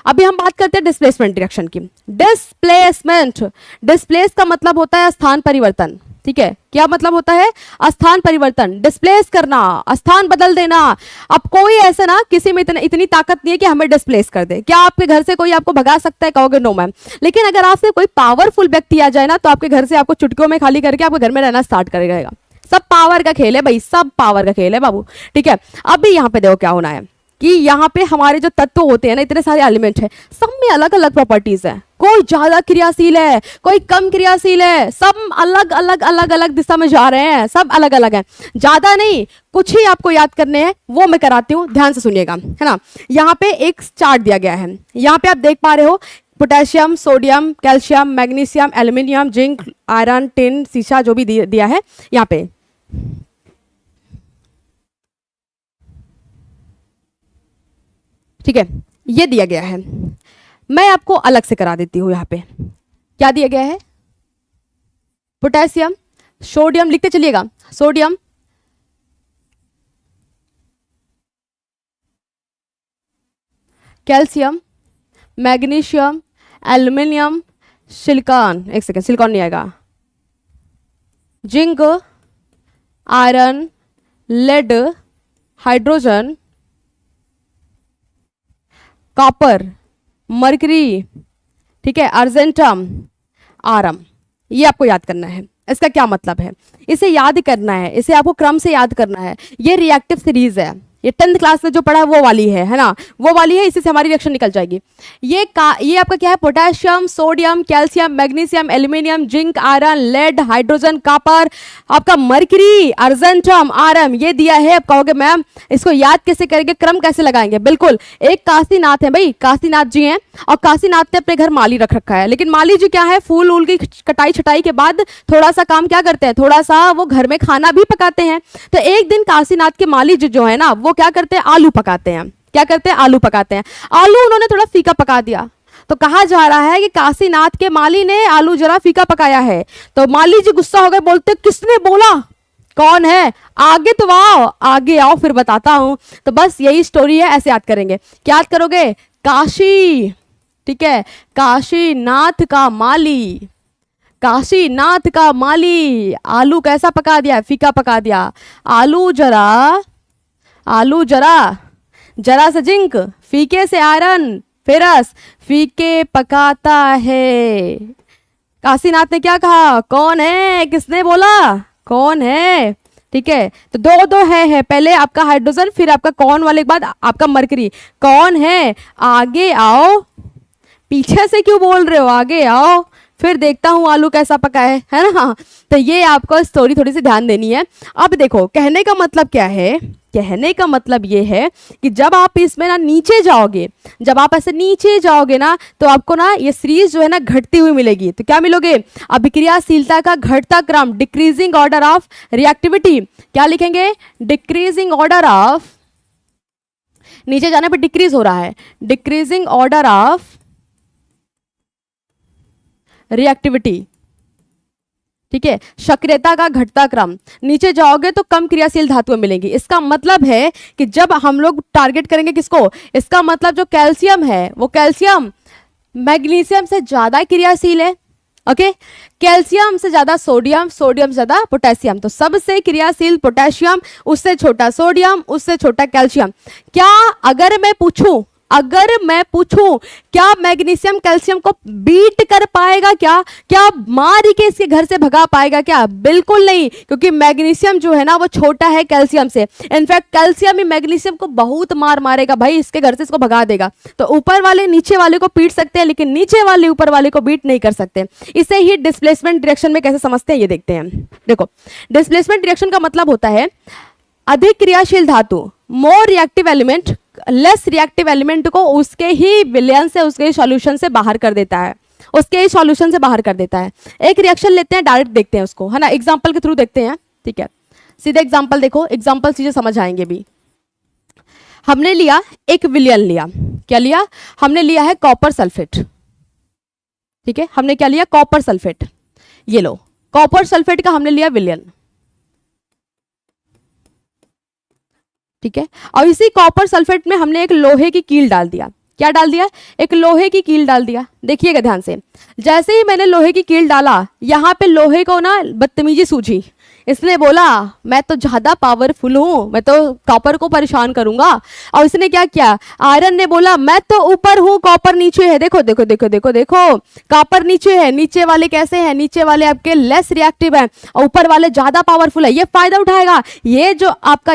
अभी हम बात करते हैं डिस्प्लेसमेंट रिएक्शन की। डिस्प्लेसमेंट, डिस्प्लेस का मतलब होता है स्थान परिवर्तन। ठीक है, क्या मतलब होता है? स्थान परिवर्तन, डिस्प्लेस करना, स्थान बदल देना। अब कोई ऐसा ना, किसी में इतनी ताकत नहीं है कि हमें डिस्प्लेस कर दे। क्या आपके घर से कोई आपको भगा सकता है? कहोगे नो मैम। लेकिन अगर आपसे कोई पावरफुल व्यक्ति आ जाए ना, तो आपके घर से आपको चुटकियों में खाली करके आपके घर में रहना स्टार्ट करेगा। सब पावर का खेल है भाई, सब पावर का खेल है बाबू। ठीक है, अभी यहाँ पे देखो क्या होना है कि यहाँ पे हमारे जो तत्व होते हैं ना, इतने सारे एलिमेंट है, सब में अलग अलग प्रॉपर्टीज है। कोई ज्यादा क्रियाशील है, कोई कम क्रियाशील है, सब अलग अलग अलग अलग दिशा में जा रहे हैं, सब अलग अलग है। ज्यादा नहीं, कुछ ही आपको याद करने हैं, वो मैं कराती हूँ, ध्यान से सुनिएगा, है ना। यहाँ पे एक चार्ट दिया गया है, यहाँ पे आप देख पा रहे हो potassium, sodium, calcium, magnesium, aluminium, zinc, iron, tin, सीसा, जो भी दिया है यहाँ पे। ठीक है, ये दिया गया है। मैं आपको अलग से करा देती हूं। यहाँ पे क्या दिया गया है? पोटेशियम, सोडियम, लिखते चलिएगा, sodium, calcium, magnesium, aluminium, silicon, एक सेकेंड, सिलिकॉन नहीं आएगा, zinc, iron, lead, hydrogen, copper, mercury, ठीक है, अर्जेंटम, आरम। ये आपको याद करना है। इसका क्या मतलब है? इसे याद करना है, इसे आपको क्रम से याद करना है। ये रिएक्टिव सीरीज है, ये 10th क्लास में जो पढ़ा है वो वाली है ना, वो वाली है, इसी से हमारी रिएक्शन निकल जाएगी। ये आपका क्या है? Potassium, sodium, calcium, magnesium, aluminium, zinc, iron, lead, hydrogen, copper, आपका मरकरी, अर्जेंटम, आरम, ये दिया है। आप कहोगे मैम इसको याद कैसे करेंगे, क्रम कैसे लगाएंगे? बिल्कुल, एक काशीनाथ है भाई, काशीनाथ जी हैं, और काशीनाथ ने अपने घर माली रख रखा है। लेकिन माली जी क्या है, फूल उल की कटाई छटाई के बाद थोड़ा सा काम क्या करते हैं, थोड़ा सा वो घर में खाना भी पकाते हैं। तो एक दिन काशीनाथ के माली जी जो है ना, वो क्या करते हैं, आलू पकाते हैं। क्या करते हैं? आलू पकाते हैं। आलू उन्होंने थोड़ा फीका पका दिया, तो कहा जा रहा है कि काशीनाथ के माली ने आलू जरा फीका पकाया है। तो माली जी गुस्सा हो गए, बोलते किसने बोला, कौन है, आगे तो आओ, आगे आओ फिर बताता हूं। तो बस यही स्टोरी है, ऐसे याद करेंगे। क्या याद करोगे? काशी, ठीक है, काशीनाथ का माली, काशीनाथ का माली आलू कैसा पका दिया, फीका पका दिया। आलू जरा से जिंक, फीके से आयरन, फेरस, फीके पकाता है। काशीनाथ ने क्या कहा, कौन है, किसने बोला, कौन है? ठीक है, तो दो है, पहले आपका हाइड्रोजन, फिर आपका कौन वाले के बाद आपका मरकरी। कौन है? आगे आओ, पीछे से क्यों बोल रहे हो, आगे आओ फिर देखता हूं आलू कैसा पका है ना। तो ये आपको स्टोरी थोड़ी सी ध्यान देनी है। अब देखो, कहने का मतलब क्या है, कहने का मतलब ये है कि जब आप इसमें ना नीचे जाओगे, जब आप ऐसे नीचे जाओगे ना, तो आपको ना ये सीरीज जो है ना घटती हुई मिलेगी। तो क्या मिलोगे? अभिक्रियाशीलता का घटता क्रम, डिक्रीजिंग ऑर्डर ऑफ रिएक्टिविटी। क्या लिखेंगे? डिक्रीजिंग ऑर्डर ऑफ, नीचे जाने पर डिक्रीज हो रहा है, डिक्रीजिंग ऑर्डर ऑफ रिएक्टिविटी। ठीक है, सक्रियता का घटता क्रम, नीचे जाओगे तो कम क्रियाशील धातुएं मिलेंगी। इसका मतलब है कि जब हम लोग टारगेट करेंगे किसको, इसका मतलब जो कैल्शियम है वो कैल्शियम मैग्नीशियम से ज्यादा क्रियाशील है। ओके, कैल्शियम से ज्यादा सोडियम, सोडियम से ज्यादा पोटेशियम। तो सबसे क्रियाशील पोटेशियम, उससे छोटा सोडियम, उससे छोटा कैल्शियम। क्या अगर मैं पूछूं क्या मैग्नीशियम कैल्शियम को बीट कर पाएगा? क्या मार के इसके घर से भगा पाएगा क्या? बिल्कुल नहीं, क्योंकि मैग्नीशियम जो है ना वो छोटा है कैल्शियम से। इनफैक्ट कैल्शियम ही मैग्नीशियम को बहुत मार मारेगा भाई, इसके घर से इसको भगा देगा। तो ऊपर वाले नीचे वाले को पीट सकते हैं, लेकिन नीचे वाले ऊपर वाले को बीट नहीं कर सकते। इसे ही डिस्प्लेसमेंट डायरेक्शन में कैसे समझते हैं ये देखते हैं। देखो, डिस्प्लेसमेंट डायरेक्शन का मतलब होता है अधिक क्रियाशील धातु, more reactive element less reactive element को उसके ही विलयन से, उसके सॉल्यूशन से बाहर कर देता है, उसके ही सॉल्यूशन से बाहर कर देता है। एक रिएक्शन लेते हैं, डायरेक्ट देखते हैं उसको, है ना, एग्जाम्पल के थ्रू देखते हैं। ठीक है, सीधे एग्जाम्पल देखो, एग्जाम्पल चीजें समझ आएंगे भी। हमने लिया एक विलयन लिया, क्या लिया, हमने लिया है कॉपर सल्फेट। ठीक है, हमने क्या लिया, कॉपर सल्फेट। ये लो, कॉपर सल्फेट का हमने लिया विलयन। ठीक है, और इसी कॉपर सल्फेट में हमने एक लोहे की कील डाल दिया। क्या डाल दिया, एक लोहे की कील डाल दिया। देखिएगा ध्यान से, जैसे ही मैंने लोहे की कील डाला, यहाँ पे लोहे को ना बदतमीजी सूझी, इसने बोला मैं तो ज्यादा पावरफुल हूं, मैं तो कॉपर को परेशान करूंगा। और इसने क्या किया, आयरन ने बोला मैं तो ऊपर हूं, कॉपर नीचे है। देखो देखो देखो देखो देखो, कॉपर नीचे है, नीचे वाले कैसे हैं, नीचे वाले आपके लेस रिएक्टिव हैं और ऊपर वाले ज्यादा पावरफुल है। ये फायदा उठाएगा, ये जो आपका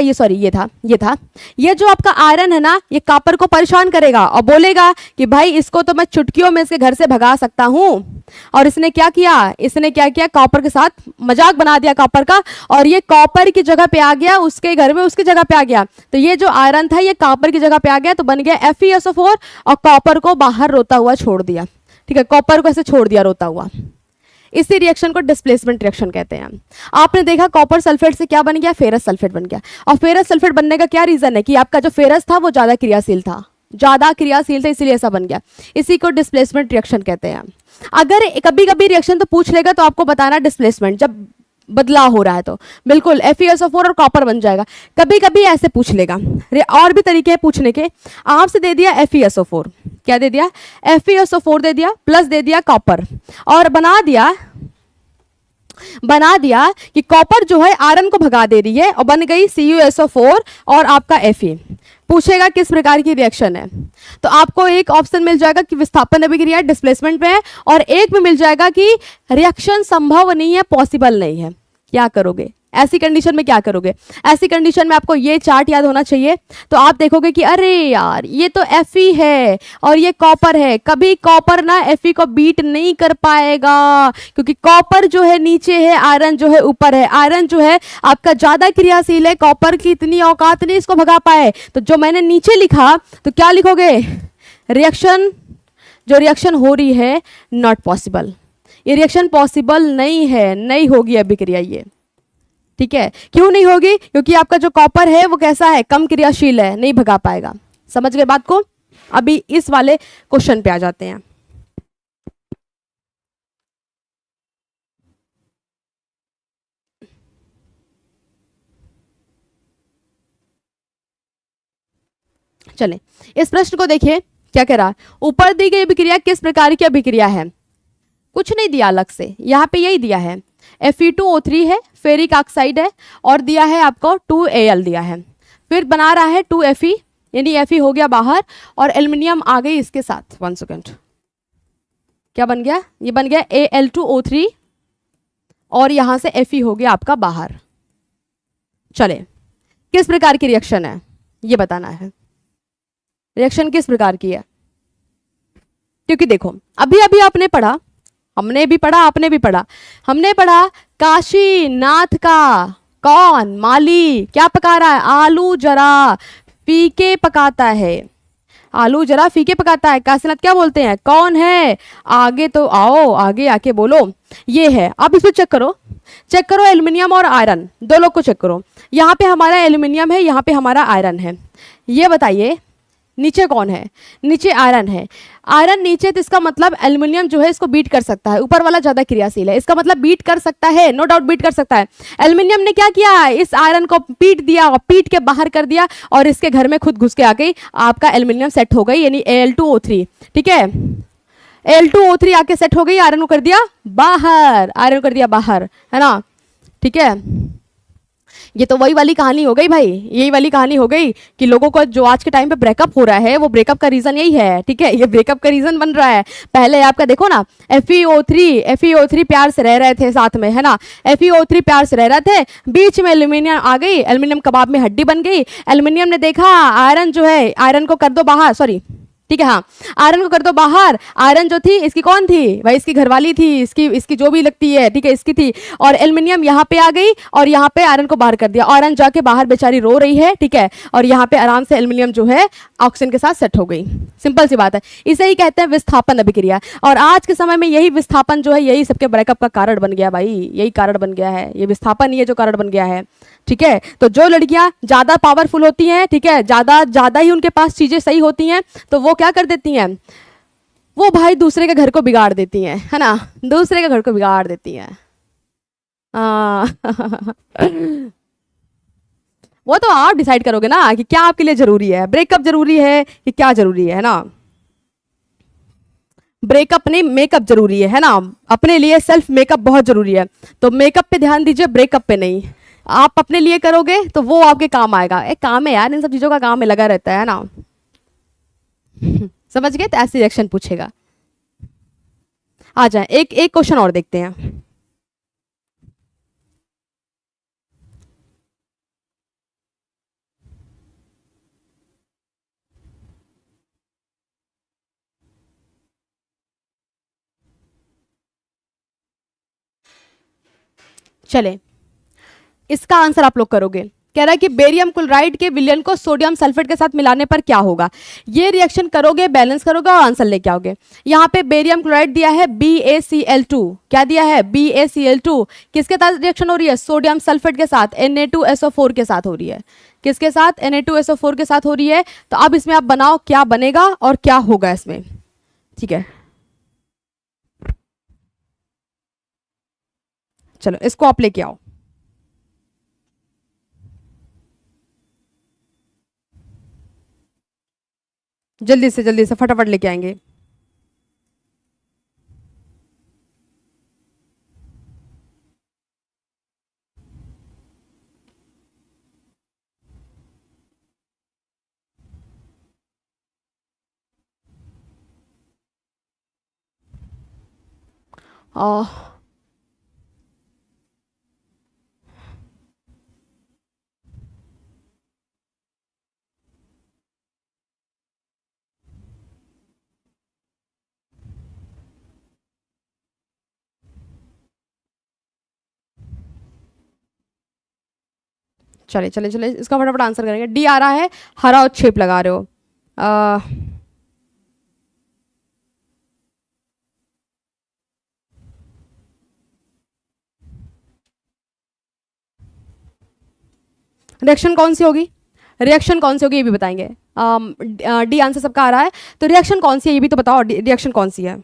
ये जो आपका आयरन है ना, ये कॉपर को परेशान करेगा और बोलेगा कि भाई इसको तो मैं चुटकियों में इसके घर से भगा सकता हूं। और इसने क्या किया, कॉपर के साथ मजाक बना दिया कॉपर का, और ये कॉपर की जगह पे आ गया, उसके घर में उसकी जगह पे आ गया। तो ये जो आयरन था ये कॉपर की जगह पे आ गया, तो बन गया FeSO4 और कॉपर को बाहर रोता हुआ छोड़ दिया। ठीक है, कॉपर को ऐसे छोड़ दिया रोता हुआ। इसी रिएक्शन को डिस्प्लेसमेंट रिएक्शन कहते हैं। आपने देखा कॉपर सल्फेट से क्या बन गया, फेरस सल्फेट बन गया। और फेरस सल्फेट बनने का क्या रीजन है कि आपका जो फेरस था वो ज्यादा क्रियाशील था, इसीलिए ऐसा बन गया। इसी को डिस्प्लेसमेंट रिएक्शन कहते हैं। अगर कभी कभी रिएक्शन तो पूछ लेगा तो आपको बताना डिस्प्लेसमेंट, जब बदलाव हो रहा है तो बिल्कुल FeSO4 और कॉपर बन जाएगा। कभी कभी ऐसे पूछ लेगा, और भी तरीके हैं पूछने के। आपसे दे दिया FeSO4, क्या दे दिया, FeSO4 दे दिया, प्लस दे दिया कॉपर, और बना दिया कि कॉपर जो है आयरन को भगा दे रही है और बन गई CuSO4 और आपका Fe। पूछेगा किस प्रकार की रिएक्शन है, तो आपको एक ऑप्शन मिल जाएगा कि विस्थापन अभिक्रिया डिस्प्लेसमेंट में है, और एक में मिल जाएगा कि रिएक्शन संभव नहीं है, पॉसिबल नहीं है। क्या करोगे ऐसी कंडीशन में, क्या करोगे ऐसी कंडीशन में? आपको ये चार्ट याद होना चाहिए। तो आप देखोगे कि अरे यार ये तो Fe है और ये कॉपर है, कभी कॉपर ना Fe को बीट नहीं कर पाएगा, क्योंकि कॉपर जो है नीचे है, आयरन जो है ऊपर है। आयरन जो है आपका ज्यादा क्रियाशील है, कॉपर की इतनी औकात नहीं इसको भगा पाए। तो जो मैंने नीचे लिखा, तो क्या लिखोगे, रिएक्शन हो रही है नॉट पॉसिबल, ये रिएक्शन पॉसिबल नहीं है, नहीं होगी अभिक्रिया ये। ठीक है, क्यों नहीं होगी, क्योंकि आपका जो कॉपर है वो कैसा है, कम क्रियाशील है, नहीं भगा पाएगा। समझ गए बात को? अभी इस वाले क्वेश्चन पे आ जाते हैं। चलें, इस प्रश्न को देखिए क्या कह रहा है। ऊपर दी गई अभिक्रिया किस प्रकार की अभिक्रिया है? कुछ नहीं दिया अलग से, यहाँ पे यही दिया है, Fe2O3 है, फेरिक ऑक्साइड है, और दिया है आपको 2Al दिया है, फिर बना रहा है 2Fe, यानी Fe हो गया बाहर और एल्युमिनियम आ गई इसके साथ। 1 सेकेंड, क्या बन गया, ये बन गया Al2O3 और यहां से Fe हो गया आपका बाहर। चले, किस प्रकार की रिएक्शन है ये बताना है, रिएक्शन किस प्रकार की है। क्योंकि देखो अभी अभी आपने पढ़ा, हमने भी पढ़ा, आपने भी पढ़ा, हमने पढ़ा काशीनाथ का कौन माली क्या पका रहा है, आलू जरा फीके पकाता है, आलू जरा फीके पकाता है। काशीनाथ क्या बोलते हैं, कौन है, आगे तो आओ, आगे आके बोलो, ये है। अब इसको चेक करो एल्युमिनियम और आयरन दो लोग को चेक करो। यहाँ पे हमारा एल्युमिनियम है, यहाँ पे हमारा आयरन है। ये बताइए नीचे कौन है, नीचे आयरन है। आयरन नीचे, तो इसका मतलब एल्युमिनियम जो है इसको बीट कर सकता है, ऊपर वाला ज्यादा क्रियाशील है, इसका मतलब बीट कर सकता है, नो डाउट बीट कर सकता है। एल्युमिनियम ने क्या किया, इस आयरन को पीट दिया और पीट के बाहर कर दिया और इसके घर में खुद घुस के आ गई, आपका एल्युमिनियम सेट हो गई, यानी Al2O3। ठीक है, Al2O3 आके सेट हो गई, आयरन को कर दिया बाहर, आयरन को कर दिया बाहर, है ना। ठीक है, ये तो वही वाली कहानी हो गई भाई, यही वाली कहानी हो गई कि लोगों को जो आज के टाइम पे ब्रेकअप हो रहा है, वो ब्रेकअप का रीजन यही है। ठीक है, ये ब्रेकअप का रीजन बन रहा है। पहले आपका देखो ना, FeO3 प्यार से रह रहे थे साथ में, है ना, FeO3 प्यार से रह रहे थे, बीच में एल्युमिनियम आ गई, एल्युमिनियम कबाब में हड्डी बन गई। एल्युमिनियम ने देखा आयरन जो है, आयरन को कर दो बाहर, सॉरी ठीक है। हाँ, आयरन को कर दो बाहर। आयरन जो थी इसकी कौन थी भाई, इसकी घरवाली थी, इसकी जो भी लगती है, ठीक है, इसकी थी। और एल्युमिनियम यहाँ पे आ गई और यहाँ पे आयरन को बाहर कर दिया। आयरन जाके बाहर बेचारी रो रही है, ठीक है, और यहाँ पे आराम से एल्युमिनियम जो है ऑक्सीजन के साथ सेट हो गई। सिंपल सी बात है, इसे ही कहते हैं विस्थापन अभिक्रिया। और आज के समय में यही विस्थापन जो है यही सबके ब्रेकअप का कारण बन गया भाई, यही कारण बन गया है, ये विस्थापन ही है जो कारण बन गया है। ठीक है, तो जो लड़कियां ज्यादा पावरफुल होती हैं, ठीक है, ज्यादा ही उनके पास चीजें सही होती हैं, तो वो क्या कर देती हैं, वो भाई दूसरे के घर को बिगाड़ देती हैं, है ना, दूसरे के घर को बिगाड़ देती हैं। वो तो आप डिसाइड करोगे ना कि क्या आपके लिए जरूरी है, ब्रेकअप जरूरी है कि क्या जरूरी है ना। ब्रेकअप नहीं, मेकअप जरूरी है ना, अपने लिए सेल्फ मेकअप बहुत जरूरी है। तो मेकअप पे ध्यान दीजिए, ब्रेकअप पे नहीं। आप अपने लिए करोगे तो वो आपके काम आएगा। एक काम है यार, इन सब चीजों का काम में लगा रहता है ना। समझ गए, तो ऐसे रिएक्शन पूछेगा। आ जाए, एक एक क्वेश्चन और देखते हैं। चले, इसका आंसर आप लोग करोगे। कह रहा है कि बेरियम क्लोराइड के विलयन को सोडियम सल्फेट के साथ मिलाने पर क्या होगा। ये रिएक्शन करोगे, बैलेंस करोगे और आंसर लेके आओगे। यहाँ पे बेरियम क्लोराइड दिया है BaCl2, क्या दिया है BaCl2, किसके साथ रिएक्शन हो रही है, सोडियम सल्फेट के साथ, Na2SO4 के साथ हो रही है। किसके साथ, Na2SO4 के साथ हो रही है। तो अब इसमें आप बनाओ क्या बनेगा और क्या होगा इसमें। ठीक है, चलो इसको आप लेके आओ, जल्दी से फटाफट लेके आएंगे। चले चले चले, इसका फटाफट आंसर करेंगे। डी आ रहा है, हरा और छेप लगा रहे हो। रिएक्शन कौन सी होगी, रिएक्शन कौन सी होगी ये भी बताएंगे। डी आंसर सबका आ रहा है, तो रिएक्शन कौन सी है ये भी तो बताओ, रिएक्शन कौन सी है।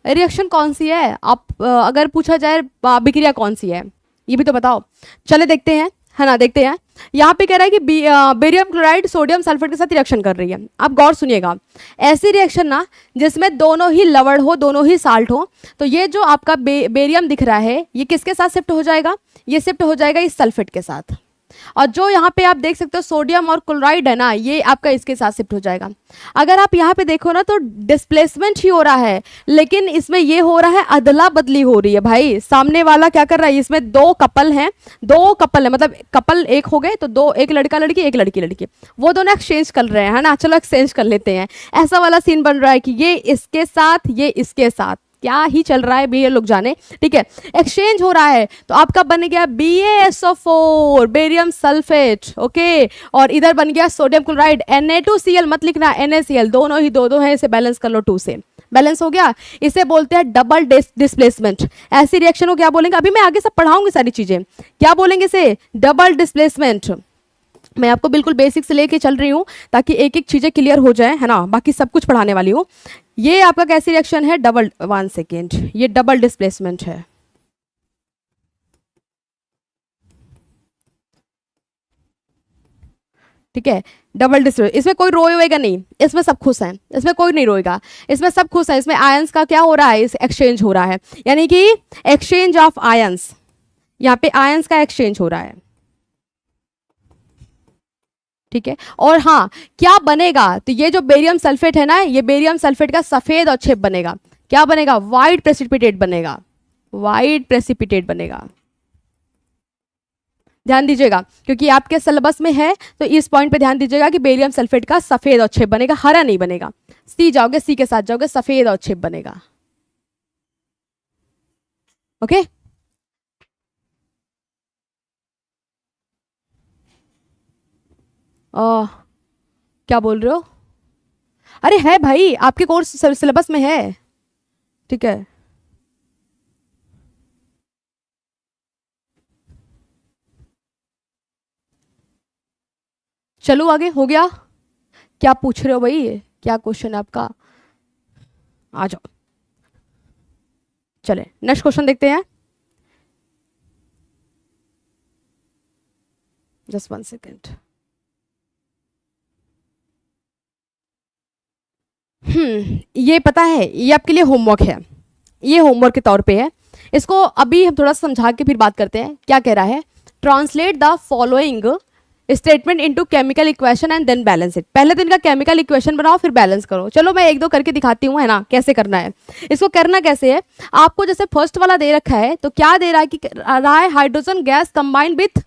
रिएक्शन कौन सी है, आप अगर पूछा जाए अभिक्रिया कौन सी है ये भी तो बताओ। चले देखते हैं, है ना, देखते हैं। यहाँ पे कह रहा है कि बेरियम क्लोराइड सोडियम सल्फेट के साथ रिएक्शन कर रही है। आप गौर सुनिएगा, ऐसी रिएक्शन ना जिसमें दोनों ही लवण हो, दोनों ही साल्ट हो। तो ये जो आपका बेरियम दिख रहा है ये किसके साथ शिफ्ट हो जाएगा, ये शिफ्ट हो जाएगा इस सल्फेट के साथ। और जो यहाँ पे आप देख सकते हो सोडियम और क्लोराइड है ना, ये आपका इसके साथ शिफ्ट हो जाएगा। अगर आप यहाँ पे देखो ना तो डिस्प्लेसमेंट ही हो रहा है, लेकिन इसमें ये हो रहा है अदला बदली हो रही है भाई। सामने वाला क्या कर रहा है, इसमें दो कपल हैं, दो कपल है, मतलब कपल एक हो गए तो दो, एक लड़का लड़की एक लड़की लड़की, वो दोनों एक्सचेंज कर रहे हैं, है ना। चलो एक्सचेंज कर लेते हैं। ऐसा वाला सीन बन रहा है कि ये इसके साथ, ये इसके साथ, क्या ही चल रहा है भी ये लोग जाने। ठीक है, एक्सचेंज हो रहा है। तो आपका बन गया BaSO4 बेरियम सल्फेट, ओके, और इधर बन गया सोडियम क्लोराइड Na2Cl, मत लिखना NaCl, दोनों ही दो दो है, इसे बैलेंस कर लो 2 से, बैलेंस हो गया। इसे बोलते हैं डबल डिस्प्लेसमेंट। ऐसी रिएक्शन को क्या बोलेंगे, अभी मैं आगे सब पढ़ाऊंगी सारी चीजें, क्या बोलेंगे इसे, डबल डिस्प्लेसमेंट। मैं आपको बिल्कुल बेसिक से लेके चल रही हूँ ताकि एक एक चीजें क्लियर हो जाए, है ना, बाकी सब कुछ पढ़ाने वाली हूँ। ये आपका कैसी रिएक्शन है, डबल, 1 सेकेंड, ये डबल डिस्प्लेसमेंट है। ठीक है, डबल डिस्प्लेसमेंट, इसमें कोई रोएगा नहीं, इसमें सब खुश हैं, इसमें कोई नहीं रोएगा, इसमें सब खुश हैं। इसमें आयंस का क्या हो रहा है, इस एक्सचेंज हो रहा है, यानी कि एक्सचेंज ऑफ आयंस, यहाँ पे आयंस का एक्सचेंज हो रहा है। ठीक है, और हाँ क्या बनेगा, तो ये जो बेरियम सल्फेट है ना, ये बेरियम सल्फेट का सफेद और छिप बनेगा, क्या बनेगा, वाइट प्रेसिपिटेट बनेगा, वाइट प्रेसिपिटेट बनेगा। ध्यान दीजिएगा, क्योंकि आपके सिलेबस में है, तो इस पॉइंट पे ध्यान दीजिएगा कि बेरियम सल्फेट का सफेद अवक्षेप बनेगा, हरा नहीं बनेगा। सी जाओगे, सी के साथ जाओगे, सफेद अवक्षेप बनेगा। ओके क्या बोल रहे हो? अरे है भाई, आपके कोर्स सिलेबस में है, ठीक है। चलो आगे, हो गया? क्या पूछ रहे हो भाई, क्या क्वेश्चन है आपका? आ जाओ, चले नेक्स्ट क्वेश्चन देखते हैं। Just 1 second. ये पता है, ये आपके लिए होमवर्क है, ये होमवर्क के तौर पे है। इसको अभी हम थोड़ा समझा के फिर बात करते हैं। क्या कह रहा है? Translate the following statement into chemical equation and then balance it. पहले दिन का केमिकल इक्वेशन बनाओ, फिर बैलेंस करो। चलो मैं एक दो करके दिखाती हूँ, है ना, कैसे करना है। इसको करना कैसे है, आपको जैसे फर्स्ट वाला दे रखा है, तो क्या दे रहा है कि रहा है हाइड्रोजन गैस कंबाइन विथ,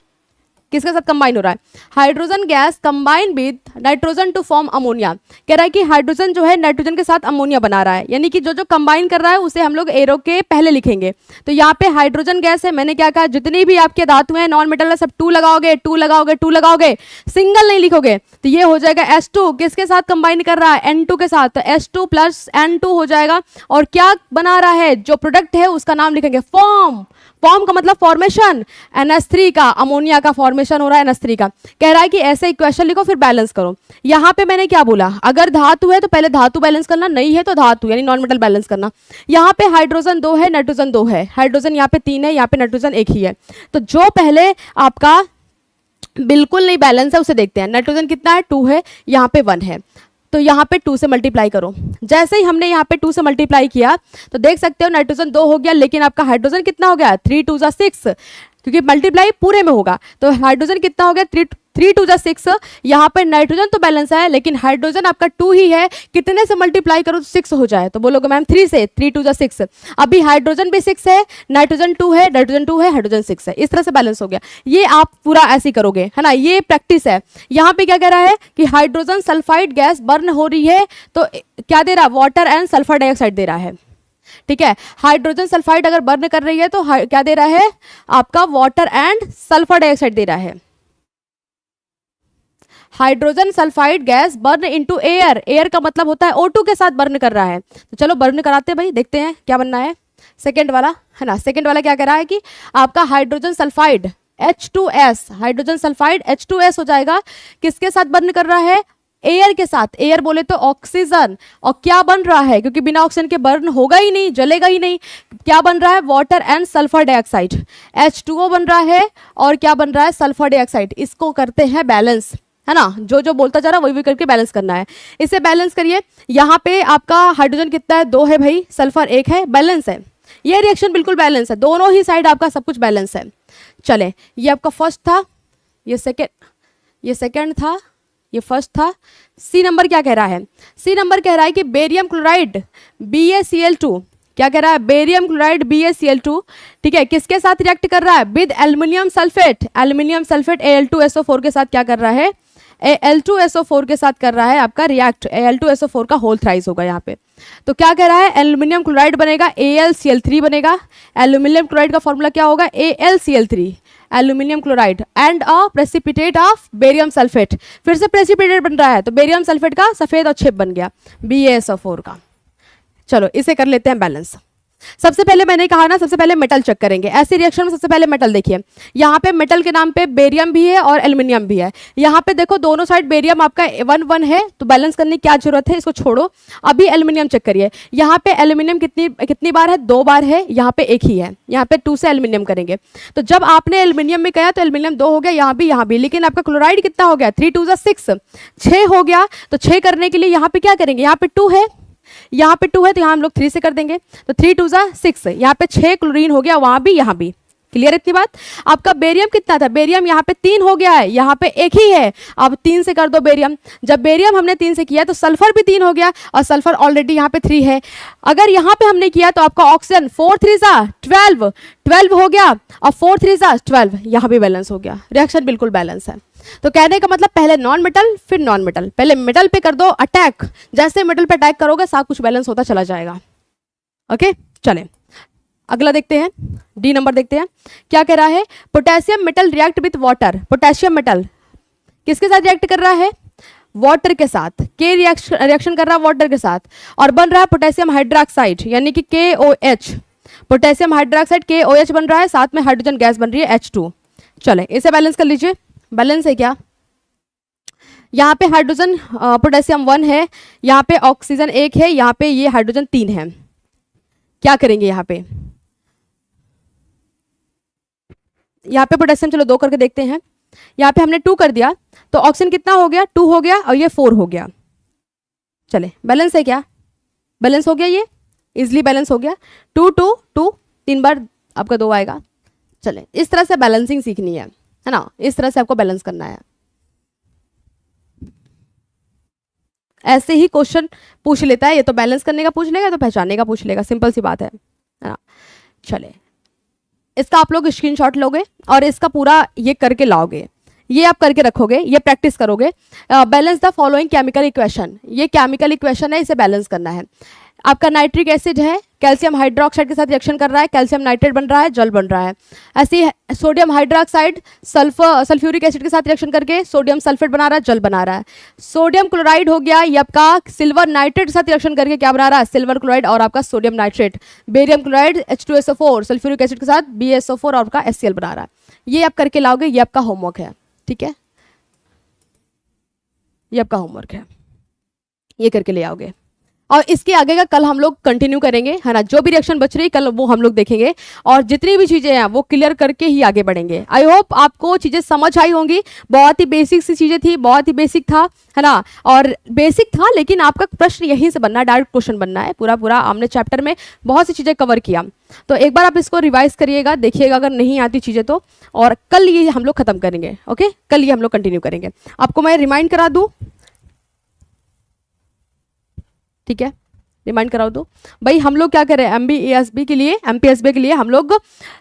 किसके साथ कंबाइन हो रहा है? Hydrogen gas combine with nitrogen to form ammonia. कह रहा है कि हाइड्रोजन जो है नाइट्रोजन के साथ अमोनिया बना रहा है, यानी कि जो जो कंबाइन कर रहा है उसे हम लोग एरो के पहले लिखेंगे। तो यहाँ पे हाइड्रोजन गैस है, मैंने क्या कहा, जितनी भी आपके धातु हैं नॉन मेटल है सब 2 लगाओगे, 2 लगाओगे, 2 लगाओगे, सिंगल नहीं लिखोगे। तो ये हो जाएगा H2, किसके साथ कंबाइन कर रहा है? N2 के साथ, तो H2 प्लस N2 हो जाएगा। और क्या बना रहा है, जो प्रोडक्ट है उसका नाम लिखेंगे फॉर्म। फॉर्म का मतलब फॉर्मेशन, NH3 का, अमोनिया का फॉर्मेशन हो रहा है NH3 का। कह रहा है कि ऐसे इक्वेशन लिखो फिर बैलेंस करो। यहाँ पे मैंने क्या बोला, अगर धातु है तो पहले धातु बैलेंस करना, नहीं है तो धातु यानी नॉन मेटल बैलेंस करना। यहाँ पे हाइड्रोजन 2 है, नाइट्रोजन 2 है, हाइड्रोजन यहाँ पे 3 है, यहाँ पे नाइट्रोजन 1 ही है। तो जो पहले आपका बिल्कुल नहीं बैलेंस है उसे देखते हैं। नाइट्रोजन कितना है? 2 है, यहाँ पे 1 है, तो यहाँ पे 2 से मल्टीप्लाई करो। जैसे ही हमने यहाँ पे 2 से मल्टीप्लाई किया तो देख सकते हो नाइट्रोजन 2 हो गया, लेकिन आपका हाइड्रोजन कितना हो गया? 3 2 6, क्योंकि मल्टीप्लाई पूरे में होगा। तो हाइड्रोजन कितना हो गया? 3 2 6। यहाँ पे नाइट्रोजन तो बैलेंस है, लेकिन हाइड्रोजन आपका 2 ही है, कितने से मल्टीप्लाई करो तो 6 हो जाए? तो बोलोगे मैम 3 से, 3 2 6। अभी हाइड्रोजन भी 6 है, नाइट्रोजन 2 है, नाइट्रोजन 2 है, हाइड्रोजन 6 है, इस तरह से बैलेंस हो गया। ये आप पूरा ऐसे ही करोगे, है ना, ये प्रैक्टिस है। यहाँ पे क्या कह रहा है कि हाइड्रोजन सल्फाइड गैस बर्न हो रही है, तो क्या दे रहा है? वाटर एंड सल्फर डाइऑक्साइड दे रहा है, ठीक है। हाइड्रोजन सल्फाइड अगर बर्न कर रही है तो क्या दे रहा है? आपका वाटर एंड सल्फर डाइऑक्साइड दे रहा है। Hydrogen sulphide gas burn into air, air का मतलब होता है O2 के साथ बर्न कर रहा है। तो चलो बर्न कराते हैं भाई, देखते हैं क्या बनना है। सेकेंड वाला, है ना, सेकेंड वाला क्या कह रहा है कि आपका hydrogen sulphide H2S, hydrogen sulphide H2S हो जाएगा, किसके साथ बर्न कर रहा है? एयर के साथ। एयर बोले तो ऑक्सीजन, और क्या बन रहा है, क्योंकि बिना ऑक्सीजन के बर्न होगा ही नहीं, जलेगा ही नहीं, क्या बन रहा है? Water and sulphur dioxide, H2O बन रहा है, और क्या बन रहा है? Sulphur dioxide. इसको करते हैं बैलेंस, है ना, जो जो बोलता जा रहा है वही वही करके बैलेंस करना है। इसे बैलेंस करिए। यहाँ पे आपका हाइड्रोजन कितना है? 2 है भाई, सल्फर 1 है, बैलेंस है। ये रिएक्शन बिल्कुल बैलेंस है, दोनों ही साइड आपका सब कुछ बैलेंस है। चले, ये आपका फर्स्ट था, ये सेकेंड था, ये फर्स्ट था। सी नंबर क्या कह रहा है? सी नंबर कह रहा है कि बेरियम क्लोराइड BaCl2, क्या कह रहा है? बेरियम क्लोराइड BaCl2, ठीक है, किसके साथ रिएक्ट कर रहा है? With aluminium sulphate, aluminium sulphate Al2SO4 के साथ क्या कर रहा है? Al2SO4 के साथ कर रहा है आपका रिएक्ट। Al2SO4 का होल थ्राइस होगा यहाँ पे। तो क्या कह रहा है? एल्युमिनियम क्लोराइड बनेगा, AlCl3 बनेगा। एल्युमिनियम क्लोराइड का फॉर्मूला क्या होगा? AlCl3, aluminium chloride and a precipitate of barium sulphate. फिर से प्रेसिपिटेट बन रहा है, तो बेरियम सल्फेट का सफेद अवक्षेप बन गया BaSO4 का। चलो इसे कर लेते हैं बैलेंस। सबसे पहले मैंने कहा ना, सबसे पहले मेटल चेक करेंगे। ऐसी रिएक्शन में सबसे पहले मेटल देखिए, यहाँ पे मेटल के नाम पे बेरियम भी है और एल्युमिनियम भी है। यहाँ पे देखो दोनों साइड बेरियम आपका 1 1 है, तो बैलेंस करने की क्या जरूरत है, इसको छोड़ो। अभी एल्युमिनियम चेक करिए, यहाँ पे एल्युमिनियम कितनी बार है? 2 बार है, यहाँ पे 1 ही है। यहाँ पे 2 से एल्युमिनियम करेंगे, तो जब आपने एल्युमिनियम में किया तो एल्युमिनियम 2 हो गया, यहाँ भी, लेकिन आपका क्लोराइड कितना हो गया? 3 2 6, 6 हो गया। तो 6 करने के लिए यहाँ पे क्या करेंगे? यहाँ पे 2 है, यहाँ पे 2 है, तो यहाँ हम लोग 3 से कर देंगे, तो 3 2 6, यहाँ पे 6 क्लोरीन हो गया, वहां भी यहाँ भी क्लियर इतनी बात। आपका बेरियम कितना था, बेरियम यहाँ पे 3 हो गया है, यहाँ पे 1 ही है, अब 3 से कर दो बेरियम। जब बेरियम हमने 3 से किया तो सल्फर भी 3 हो गया, और सल्फर ऑलरेडी यहाँ पे 3 है। अगर यहाँ पे हमने किया तो आपका ऑक्सीजन 4 3 12 12 हो गया, और 4 3 12, यहाँ भी बैलेंस हो गया, रिएक्शन बिल्कुल बैलेंस है। तो कहने का मतलब पहले नॉन मेटल फिर नॉन मेटल, पहले मेटल पे कर दो अटैक, जैसे मेटल पे अटैक करोगे सब कुछ बैलेंस होता चला जाएगा। ओके चलें अगला देखते हैं, डी नंबर देखते हैं क्या कह रहा है। Potassium metal react with water, potassium metal किसके साथ रिएक्ट कर रहा है, वाटर के साथ, के रिएक्शन कर रहा है वाटर के साथ, और बन रहा है पोटेशियम हाइड्रोक्साइड यानी कि KOH, पोटेशियम हाइड्रोक्साइड KOH बन रहा है, साथ में हाइड्रोजन गैस बन रही है H2। चले इसे बैलेंस कर लीजिए, बैलेंस है क्या, यहाँ पे हाइड्रोजन पोटेशियम 1 है, यहाँ पे ऑक्सीजन 1 है, यहाँ पे ये हाइड्रोजन 3 है। क्या करेंगे यहाँ पे पोटेशियम चलो 2 करके देखते हैं, यहाँ पे हमने 2 कर दिया तो ऑक्सीजन कितना हो गया, 2 हो गया, और ये 4 हो गया। चले बैलेंस है क्या, बैलेंस हो गया, ये इजिली बैलेंस हो गया, 2 2 2 3 बार आपका 2 आएगा। चले इस तरह से बैलेंसिंग सीखनी है ना, इस तरह से आपको बैलेंस करना है। ऐसे ही क्वेश्चन पूछ लेता है, ये तो बैलेंस करने का पूछ लेगा, तो पहचानने का पूछ लेगा, सिंपल सी बात है ना। चले इसका आप लोग स्क्रीनशॉट लोगे और इसका पूरा ये करके लाओगे, ये आप करके रखोगे, ये प्रैक्टिस करोगे। Balance the following chemical equation, ये केमिकल इक्वेशन है, इसे बैलेंस करना है। आपका नाइट्रिक एसिड है, कैल्शियम हाइड्रोक्साइड के साथ रिएक्शन कर रहा है, कैल्शियम नाइट्रेट बन रहा है, जल बन रहा है। ऐसे ही सोडियम हाइड्रोक्साइड सल्फ्यूरिक एसिड के साथ रिएक्शन करके सोडियम सल्फेट बना रहा है, जल बना रहा है। सोडियम क्लोराइड हो गया, ये आपका सिल्वर नाइट्रेट के साथ रिएक्शन करके क्या बना रहा है, सिल्वर क्लोराइड और आपका sodium nitrate. Barium chloride H2SO4 sulphuric acid के साथ BaSO4 और आपका HCl बना रहा है। ये आप करके लाओगे, ये आपका होमवर्क है, ठीक है, ये आपका होमवर्क है, ये करके ले आओगे। और इसके आगे का कल हम लोग कंटिन्यू करेंगे, है ना, जो भी रिएक्शन बच रही कल वो हम लोग देखेंगे, और जितनी भी चीज़ें हैं वो क्लियर करके ही आगे बढ़ेंगे। आई होप आपको चीज़ें समझ आई होंगी, बहुत ही बेसिक सी चीज़ें थी, बहुत ही बेसिक था, है ना, और बेसिक था लेकिन आपका प्रश्न यहीं से बनना है, डायरेक्ट क्वेश्चन बनना है। पूरा हमने चैप्टर में बहुत सी चीज़ें कवर किया, तो एक बार आप इसको रिवाइज करिएगा, देखिएगा अगर नहीं आती चीज़ें तो, और कल ये हम लोग खत्म करेंगे। ओके कल ये हम लोग कंटिन्यू करेंगे। आपको मैं रिमाइंड करा दूँ, ठीक है, रिमाइंड कराओ दो भाई, हम लोग क्या कर रहे हैं MPSB के लिए हम लोग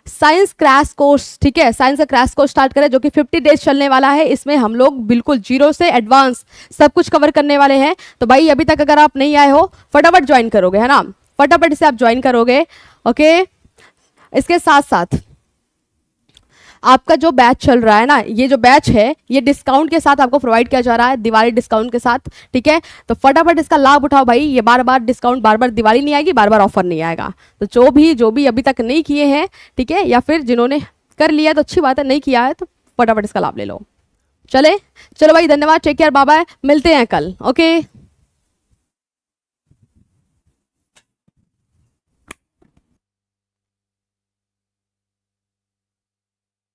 साइंस क्रैश कोर्स, ठीक है, साइंस का क्रैश कोर्स स्टार्ट करें जो कि 50 डेज चलने वाला है। इसमें हम लोग बिल्कुल जीरो से एडवांस सब कुछ कवर करने वाले हैं। तो भाई अभी तक अगर आप नहीं आए हो फटाफट ज्वाइन करोगे, है ना, फटाफट से आप ज्वाइन करोगे। ओके इसके साथ साथ आपका जो बैच चल रहा है ना, ये जो बैच है ये डिस्काउंट के साथ आपको प्रोवाइड किया जा रहा है, दिवाली डिस्काउंट के साथ, ठीक है। तो फटाफट इसका लाभ उठाओ भाई, ये बार बार डिस्काउंट, बार बार दिवाली नहीं आएगी, बार बार ऑफर नहीं आएगा। तो जो भी अभी तक नहीं किए हैं, ठीक है, या फिर जिन्होंने कर लिया तो अच्छी बात है, नहीं किया है तो फटाफट इसका लाभ ले लो। चलो भाई, धन्यवाद, टेक केयर, बाय बाय, मिलते हैं कल। ओके।